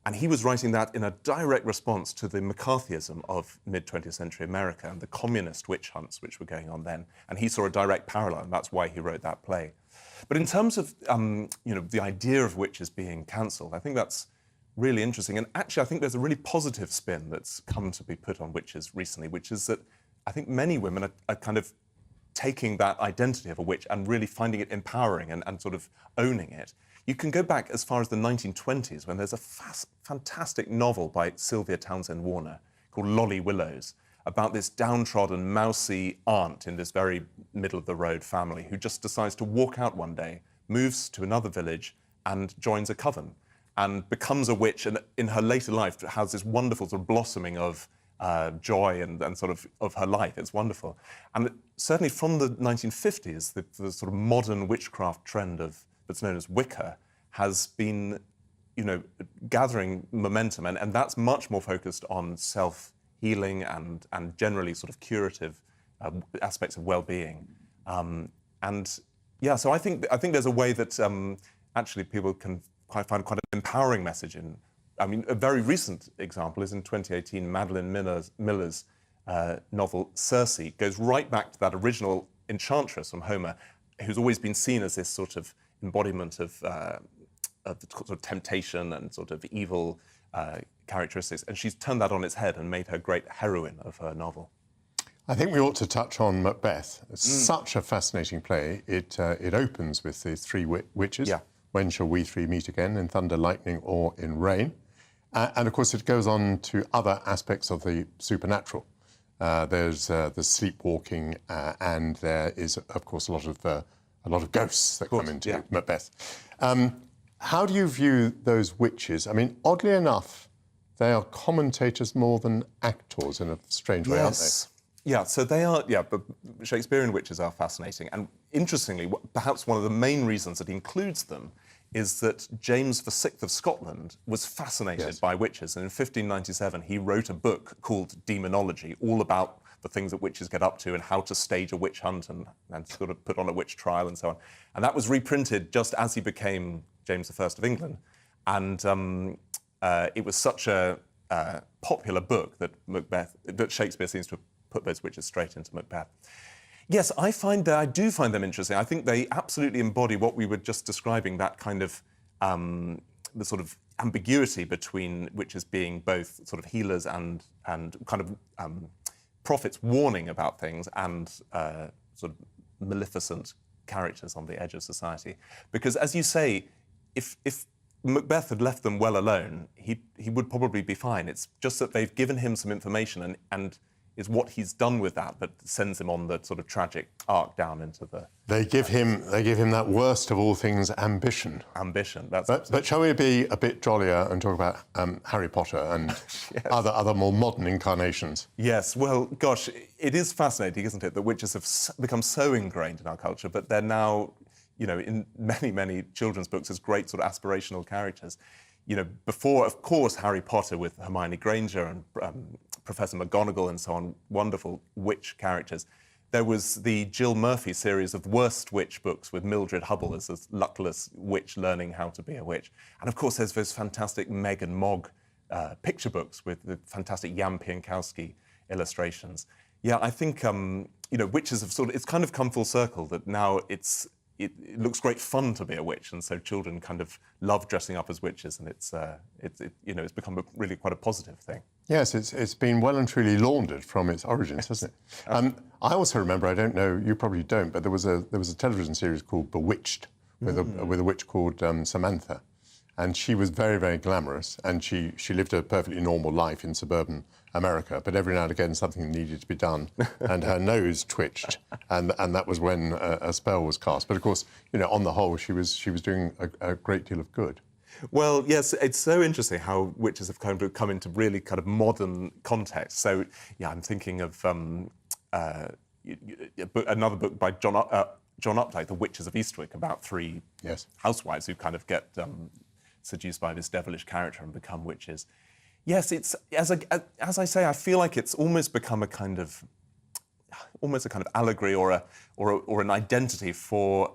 And he was writing that in a direct response to the McCarthyism of mid-20th century America and the communist witch hunts which were going on then. And he saw a direct parallel, and that's why he wrote that play. But in terms of the idea of witches being cancelled, I think that's really interesting. And actually, I think there's a really positive spin that's come to be put on witches recently, which is that I think many women are kind of taking that identity of a witch and really finding it empowering and sort of owning it. You can go back as far as the 1920s when there's a fantastic novel by Sylvia Townsend Warner called Lolly Willows about this downtrodden, mousy aunt in this very middle-of-the-road family who just decides to walk out one day, moves to another village and joins a coven and becomes a witch, and in her later life has this wonderful sort of blossoming of joy and sort of her life. It's wonderful. And certainly from the 1950s, the sort of modern witchcraft trend that's known as Wicca has been, gathering momentum, and that's much more focused on self-healing and generally sort of curative aspects of well-being. So I think there's a way that actually people can find quite an empowering message in. I mean, a very recent example is in 2018, Madeline Miller's novel Circe goes right back to that original enchantress from Homer, who's always been seen as this sort of embodiment of sort of temptation and sort of evil characteristics. And she's turned that on its head and made her great heroine of her novel. I think we ought to touch on Macbeth. It's such a fascinating play. It opens with the three witches. Yeah. When shall we three meet again? In thunder, lightning, or in rain? And of course, it goes on to other aspects of the supernatural. There's the sleepwalking, and there is, of course, a lot of ghosts that come into Macbeth. How do you view those witches? I mean, oddly enough, they are commentators more than actors in a strange way, aren't they? Yeah, so they are, but Shakespearean witches are fascinating. And interestingly, perhaps one of the main reasons that he includes them is that James VI of Scotland was fascinated by witches. And in 1597, he wrote a book called Demonology, all about the things that witches get up to and how to stage a witch hunt and sort of put on a witch trial and so on. And that was reprinted just as he became James I of England. And it was such a popular book that Shakespeare seems to have put those witches straight into Macbeth. Yes, I do find them interesting. I think they absolutely embody what we were just describing, that kind of the sort of ambiguity between witches being both sort of healers and kind of prophets warning about things and sort of maleficent characters on the edge of society. Because, as you say, if Macbeth had left them well alone, he would probably be fine. It's just that they've given him some information and is what he's done with that sends him on the sort of tragic arc down into the... They give him that worst of all things, ambition. Ambition, But shall we be a bit jollier and talk about Harry Potter and yes. other more modern incarnations? Yes, well, gosh, it is fascinating, isn't it, that witches have become so ingrained in our culture, but they're now, in many, many children's books as great sort of aspirational characters. Before, of course, Harry Potter with Hermione Granger and Professor McGonagall and so on, wonderful witch characters. There was the Jill Murphy series of worst witch books with Mildred Hubble as a luckless witch learning how to be a witch. And of course, there's those fantastic Meg and Mog picture books with the fantastic Jan Pienkowski illustrations. Yeah, I think, witches have it's kind of come full circle that now it's it looks great fun to be a witch, and so children kind of love dressing up as witches, and it's become really quite a positive thing. Yes, it's been well and truly laundered from its origins, hasn't it? I also remember, I don't know, you probably don't, but there was a television series called Bewitched with a witch called Samantha, and she was very, very glamorous, and she lived a perfectly normal life in suburban America, but every now and again something needed to be done, and her nose twitched, and that was when a spell was cast. But of course, on the whole, she was doing a great deal of good. Well, yes, it's so interesting how witches have kind of come into really kind of modern context. So, yeah, I'm thinking of another book by John Updike, The Witches of Eastwick, about three housewives who kind of get seduced by this devilish character and become witches. Yes, it's as I say, I feel like it's almost become a kind of allegory or an identity for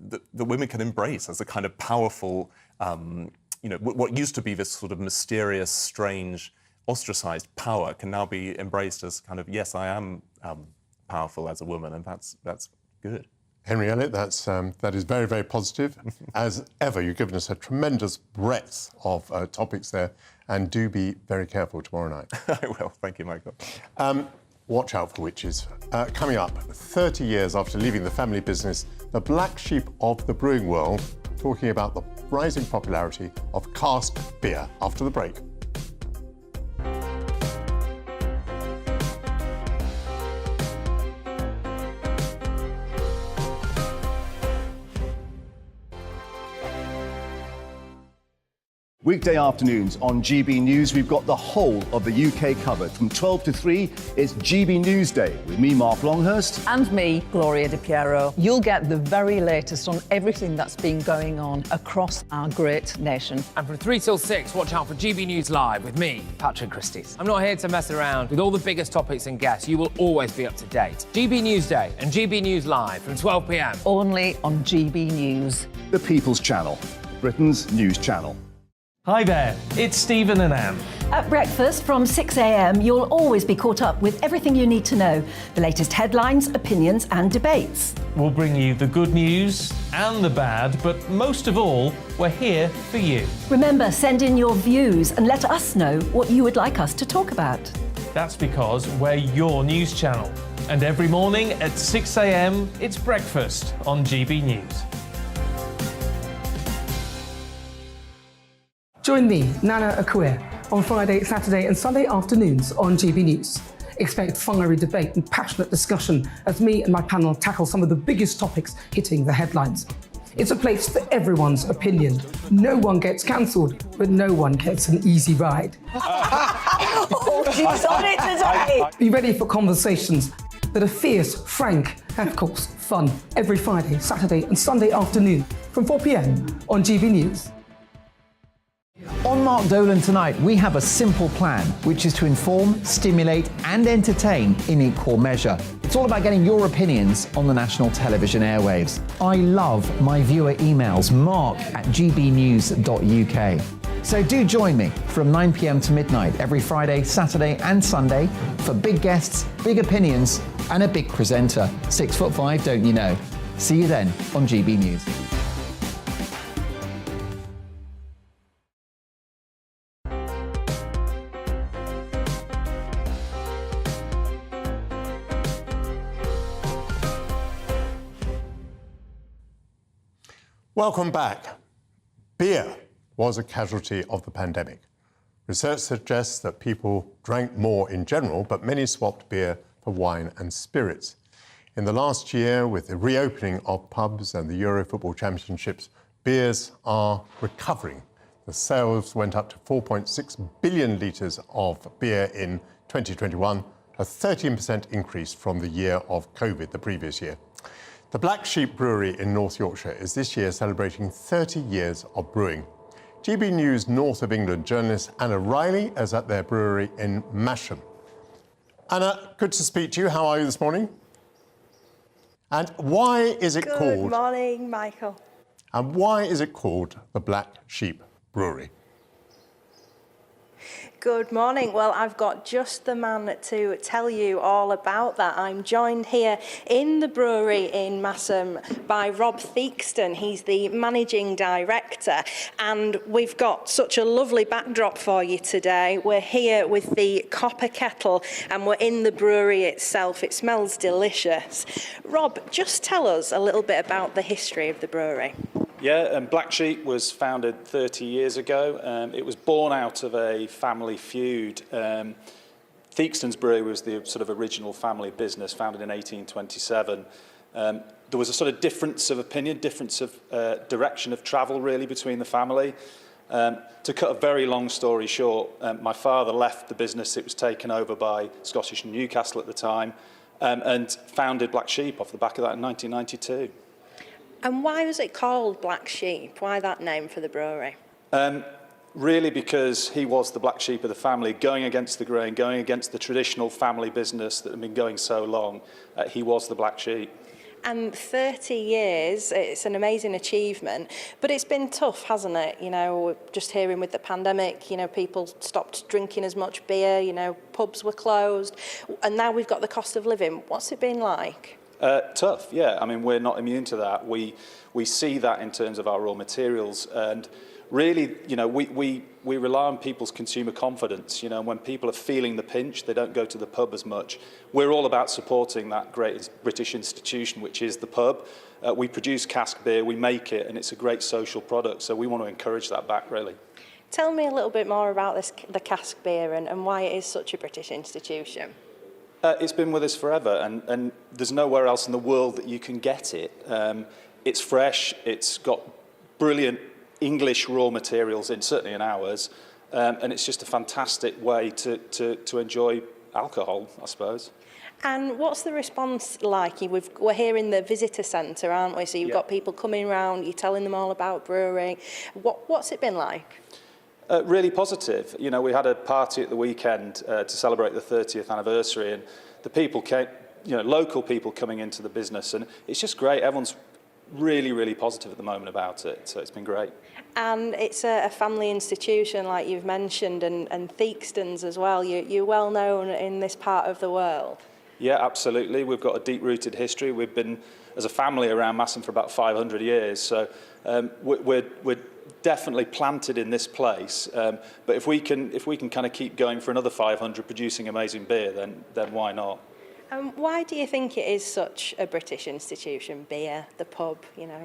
that women can embrace as a kind of powerful, what used to be this sort of mysterious, strange, ostracized power can now be embraced as kind of, yes, I am powerful as a woman, and that's good. Henry Elliott, that is very, very positive. As ever, you've given us a tremendous breadth of topics there, and do be very careful tomorrow night. I will. Thank you, Michael. Watch out for witches. Coming up, 30 years after leaving the family business, the black sheep of the brewing world, talking about the rising popularity of cask beer after the break. Weekday afternoons on GB News, we've got the whole of the UK covered. From 12 to 3, it's GB News Day with me, Mark Longhurst. And me, Gloria Di Piero. You'll get the very latest on everything that's been going on across our great nation. And from 3 till 6, watch out for GB News Live with me, Patrick Christys. I'm not here to mess around. With all the biggest topics and guests, you will always be up to date. GB News Day and GB News Live from 12 p.m. Only on GB News. The People's Channel, Britain's news channel. Hi there, it's Stephen and Anne. At breakfast from 6 a.m, you'll always be caught up with everything you need to know, the latest headlines, opinions and debates. We'll bring you the good news and the bad, but most of all, we're here for you. Remember, send in your views and let us know what you would like us to talk about. That's because we're your news channel. And every morning at 6 a.m, it's breakfast on GB News. Join me, Nana Akua, on Friday, Saturday and Sunday afternoons on GB News. Expect fiery debate and passionate discussion as me and my panel tackle some of the biggest topics hitting the headlines. It's a place for everyone's opinion. No one gets cancelled, but no one gets an easy ride. Oh, she's on it today! Be ready for conversations that are fierce, frank, and of course, fun every Friday, Saturday and Sunday afternoon from 4 p.m. on GB News. On Mark Dolan tonight, we have a simple plan, which is to inform, stimulate and entertain in equal measure. It's all about getting your opinions on the national television airwaves. I love my viewer emails, mark@gbnews.uk. So do join me from 9 p.m. to midnight every Friday, Saturday and Sunday for big guests, big opinions and a big presenter. 6'5", don't you know? See you then on GB News. Welcome back. Beer was a casualty of the pandemic. Research suggests that people drank more in general, but many swapped beer for wine and spirits. In the last year, with the reopening of pubs and the Euro Football Championships, beers are recovering. The sales went up to 4.6 billion litres of beer in 2021, a 13% increase from the year of COVID the previous year. The Black Sheep Brewery in North Yorkshire is this year celebrating 30 years of brewing. GB News North of England journalist Anna Riley is at their brewery in Masham. Anna, good to speak to you. How are you this morning? And why is it called... Good morning, Michael. And why is it called the Black Sheep Brewery? Good morning. Well, I've got just the man to tell you all about that. I'm joined here in the brewery in Massam by Rob Theakston. He's the managing director, and we've got such a lovely backdrop for you today. We're here with the copper kettle, and we're in the brewery itself. It smells delicious. Rob, just tell us a little bit about the history of the brewery. Yeah, Black Sheep was founded 30 years ago. It was born out of a family feud. Theakston's Brewery was the sort of original family business, founded in 1827. There was a sort of difference of opinion, difference of direction of travel, really, between the family. To cut a very long story short, my father left the business. It was taken over by Scottish and Newcastle at the time, and founded Black Sheep off the back of that in 1992. And why was it called Black Sheep? Why that name for the brewery? Really because he was the black sheep of the family, going against the grain, going against the traditional family business that had been going so long. He was the black sheep. And 30 years, it's an amazing achievement, but it's been tough, hasn't it? You know, just hearing with the pandemic, you know, people stopped drinking as much beer, you know, pubs were closed, and now we've got the cost of living. What's it been like? Tough, yeah. I mean, we're not immune to that. We see that in terms of our raw materials, and really, you know, we rely on people's consumer confidence. You know, when people are feeling the pinch, they don't go to the pub as much. We're all about supporting that great British institution, which is the pub. We produce cask beer, we make it, and it's a great social product. So we want to encourage that back, really. Tell me a little bit more about the cask beer and why it is such a British institution. It's been with us forever, and there's nowhere else in the world that you can get it. It's fresh, it's got brilliant English raw materials in, certainly in ours, and it's just a fantastic way to enjoy alcohol, I suppose. And what's the response like? We're here in the visitor centre, aren't we? So you've got people coming around, you're telling them all about brewing. What's it been like? Really positive. You know, we had a party at the weekend to celebrate the 30th anniversary, and the people came, you know, local people coming into the business, and it's just great. Everyone's really, really positive at the moment about it, so it's been great. And it's a family institution, like you've mentioned, and Theakston's as well. You're well known in this part of the world. Yeah, absolutely. We've got a deep-rooted history. We've been, as a family, around Massam for about 500 years, so we're definitely planted in this place, but if we can kind of keep going for another 500 producing amazing beer, then why not? Why do you think it is such a British institution, beer, the pub, you know?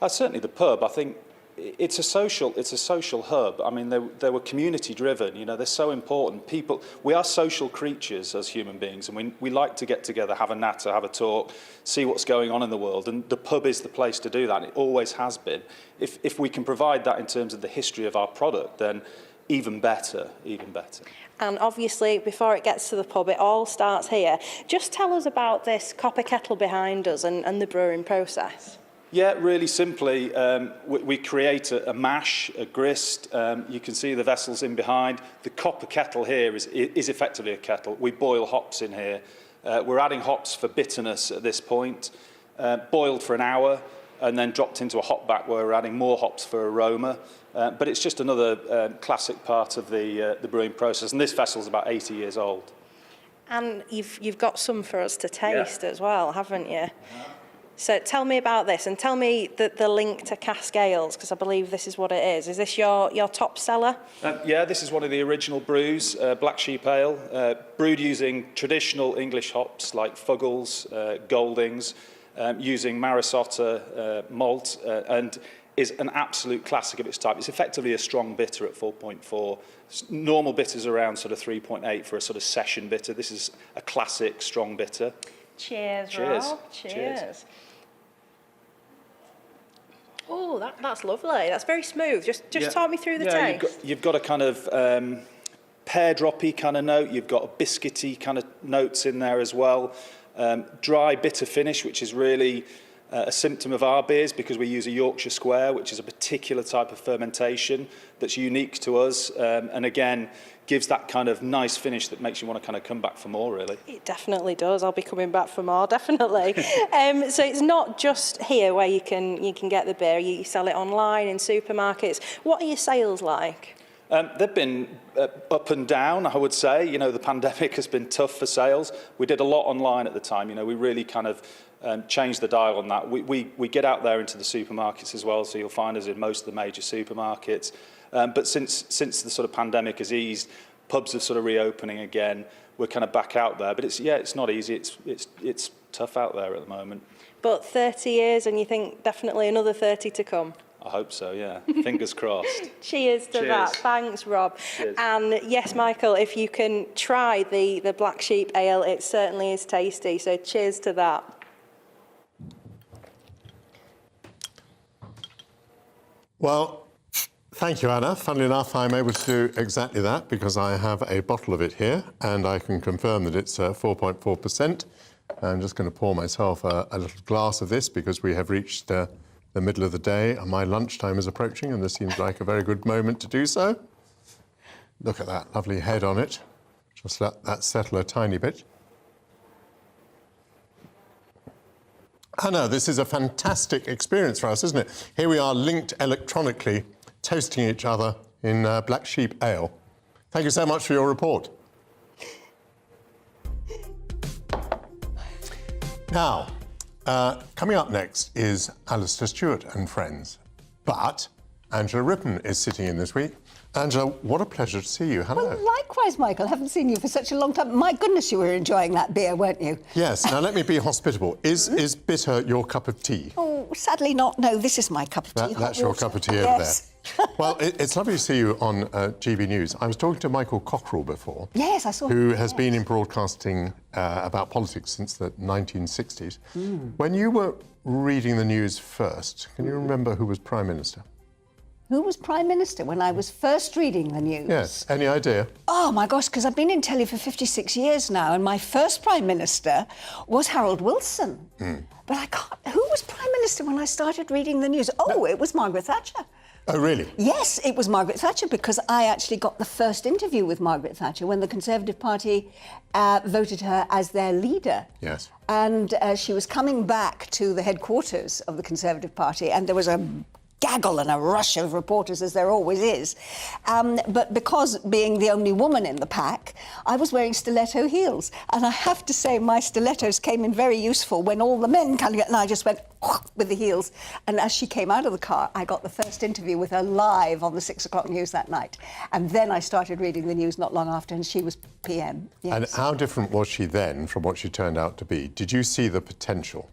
Certainly the pub. I think it's a social hub. I mean, they were community driven. You know, they're so important. We are social creatures as human beings, and we like to get together, have a natter, have a talk, see what's going on in the world, and the pub is the place to do that. It always has been. If we can provide that in terms of the history of our product, then even better, even better. And obviously, before it gets to the pub, it all starts here. Just tell us about this copper kettle behind us and the brewing process. Yeah, really simply, we create a mash, a grist. You can see the vessels in behind. The copper kettle here is effectively a kettle. We boil hops in here. We're adding hops for bitterness at this point, boiled for an hour, and then dropped into a hop back where we're adding more hops for aroma. But it's just another classic part of the brewing process. And this vessel's about 80 years old. And you've got some for us to taste as well, haven't you? So tell me about this, and tell me the link to cask ales, because I believe this is what it is. Is this your top seller? Yeah, this is one of the original brews, Black Sheep Ale, brewed using traditional English hops like Fuggles, Goldings, using Marisota malt, and is an absolute classic of its type. It's effectively a strong bitter at 4.4. Normal bitters around sort of 3.8 for a sort of session bitter. This is a classic strong bitter. Cheers, Cheers. Rob. Cheers. Oh, that's lovely. That's very smooth. Just talk me through the taste. You've got a kind of pear droppy kind of note. You've got a biscuity kind of notes in there as well. Dry, bitter finish, which is really a symptom of our beers because we use a Yorkshire Square, which is a particular type of fermentation that's unique to us, and again gives that kind of nice finish that makes you want to kind of come back for more, really. It definitely does. I'll be coming back for more, definitely. So it's not just here where you can get the beer. You sell it online in supermarkets. What are your sales like? They've been up and down, I would say. You know, the pandemic has been tough for sales. We did a lot online at the time. You know, we really kind of changed the dial on that. We get out there into the supermarkets as well, so you'll find us in most of the major supermarkets. But since the sort of pandemic has eased, pubs are sort of reopening again. We're kind of back out there. But it's not easy. It's tough out there at the moment. But 30 years, and you think definitely another 30 to come? I hope so, yeah. Fingers crossed. Cheers to that. Thanks, Rob. Cheers. And yes, Michael, if you can try the Black Sheep Ale, it certainly is tasty. So cheers to that. Well, thank you, Anna. Funnily enough, I'm able to do exactly that because I have a bottle of it here and I can confirm that it's 4.4%. I'm just going to pour myself a little glass of this because we have reached the middle of the day and my lunchtime is approaching and this seems like a very good moment to do so. Look at that lovely head on it. Just let that settle a tiny bit. Anna, this is a fantastic experience for us, isn't it? Here we are linked electronically, toasting each other in Black Sheep Ale. Thank you so much for your report. Now, coming up next is Alistair Stewart and friends. But Angela Rippon is sitting in this week. Angela, what a pleasure to see you. Hello. Well, likewise, Michael. Haven't seen you for such a long time. My goodness, you were enjoying that beer, weren't you? Yes. Now, let me be hospitable. Is bitter your cup of tea? Oh, sadly not. No, this is my cup of tea. That's your cup of tea over there. Well, it's lovely to see you on GB News. I was talking to Michael Cockerell before. Yes, I saw who has been in broadcasting about politics since the 1960s. When you were reading the news first, can you remember who was Prime Minister? Who was Prime Minister when I was first reading the news? Yes, any idea? Oh, my gosh, because I've been in telly for 56 years now, and my first Prime Minister was Harold Wilson. But I can't... Who was Prime Minister when I started reading the news? Oh, it was Margaret Thatcher. Oh, really? Yes, it was Margaret Thatcher, because I actually got the first interview with Margaret Thatcher when the Conservative Party voted her as their leader. Yes. And she was coming back to the headquarters of the Conservative Party, and there was a gaggle and a rush of reporters, as there always is. But because being the only woman in the pack, I was wearing stiletto heels. And I have to say, my stilettos came in very useful when all the men kind of... And I just went with the heels. And as she came out of the car, I got the first interview with her live on the 6 o'clock news that night. And then I started reading the news not long after, and she was PM. Yes. And how different was she then from what she turned out to be? Did you see the potential?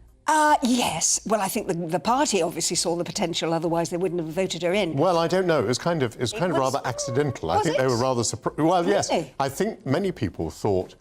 Yes. Well, I think the party obviously saw the potential, otherwise they wouldn't have voted her in. Well, I don't know. It was kind of rather accidental. I think they were rather surprised. Well, yes. Really? I think many people thought,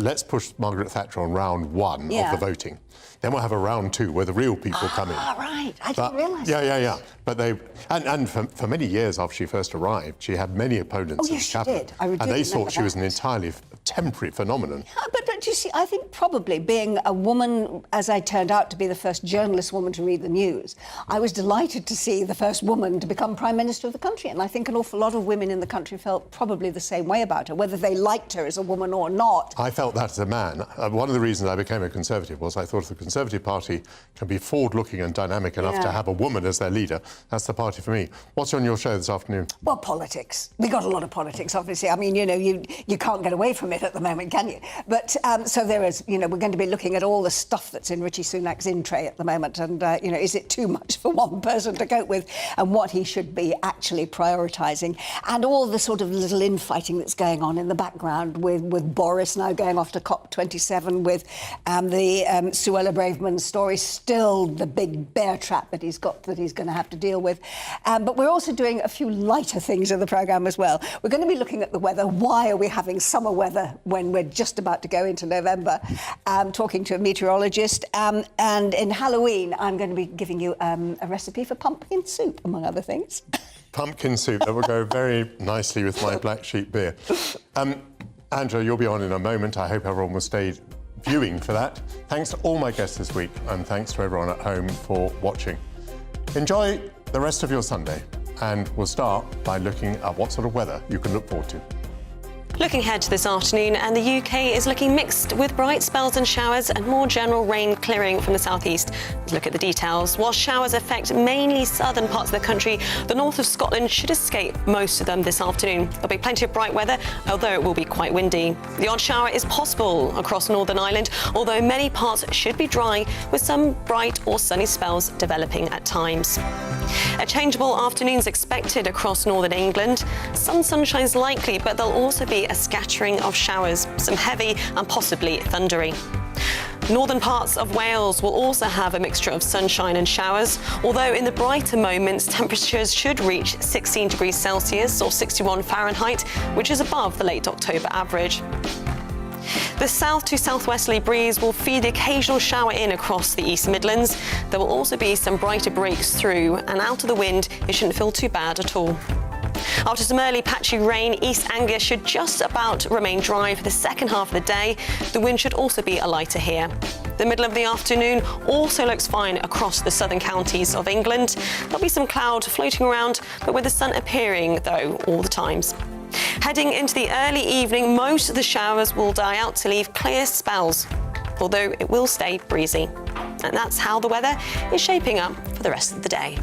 let's push Margaret Thatcher on round one of the voting. Then we'll have a round two where the real people come in. Right. I didn't realise. Yeah. But they... And for many years after she first arrived, she had many opponents in the cabinet. She did. And they thought she was an entirely temporary phenomenon. But you see, I think probably being a woman, as I turned out to be the first journalist woman to read the news, I was delighted to see the first woman to become Prime Minister of the country. And I think an awful lot of women in the country felt probably the same way about her, whether they liked her as a woman or not. I felt that as a man. One of the reasons I became a Conservative was I thought if the Conservative Party can be forward-looking and dynamic enough to have a woman as their leader, that's the party for me. What's on your show this afternoon? Well, politics. We got a lot of politics, obviously. I mean, you know, you can't get away from it at the moment, can you? But so there is, you know, we're going to be looking at all the stuff that's in Richie Sunak's in tray at the moment, and you know, is it too much for one person to cope with, and what he should be actually prioritising, and all the sort of little infighting that's going on in the background with Boris now going off to COP27, with the Suella Braverman story still the big bear trap that he's got that he's going to have to deal with. But we're also doing a few lighter things in the programme as well. We're going to be looking at the weather. Why are we having summer weather when we're just about to go into November? Talking to a meteorologist. And in Halloween, I'm going to be giving you a recipe for pumpkin soup, among other things. Pumpkin soup, that will go very nicely with my Black Sheep beer. Angela, you'll be on in a moment. I hope everyone will stay viewing for that. Thanks to all my guests this week, and thanks to everyone at home for watching. Enjoy the rest of your Sunday, and we'll start by looking at what sort of weather you can look forward to. Looking ahead to this afternoon, and the UK is looking mixed with bright spells and showers and more general rain clearing from the southeast. Let's look at the details. While showers affect mainly southern parts of the country, the north of Scotland should escape most of them this afternoon. There'll be plenty of bright weather, although it will be quite windy. The odd shower is possible across Northern Ireland, although many parts should be dry, with some bright or sunny spells developing at times. A changeable afternoon's expected across northern England. Some sunshine is likely, but there'll also be a scattering of showers, some heavy and possibly thundery. Northern parts of Wales will also have a mixture of sunshine and showers, although in the brighter moments temperatures should reach 16 degrees Celsius or 61 Fahrenheit, which is above the late October average. The south to southwesterly breeze will feed the occasional shower in across the East Midlands. There will also be some brighter breaks through, and out of the wind, it shouldn't feel too bad at all. After some early patchy rain, East Anglia should just about remain dry for the second half of the day. The wind should also be a lighter here. The middle of the afternoon also looks fine across the southern counties of England. There'll be some cloud floating around, but with the sun appearing, though, all the times. Heading into the early evening, most of the showers will die out to leave clear spells, although it will stay breezy. And that's how the weather is shaping up for the rest of the day.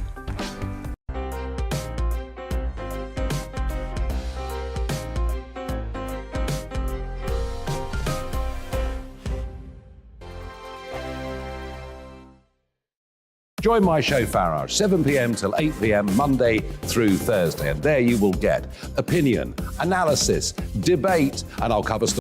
Join my show Farage, 7 p.m. till 8 p.m. Monday through Thursday, and there you will get opinion, analysis, debate, and I'll cover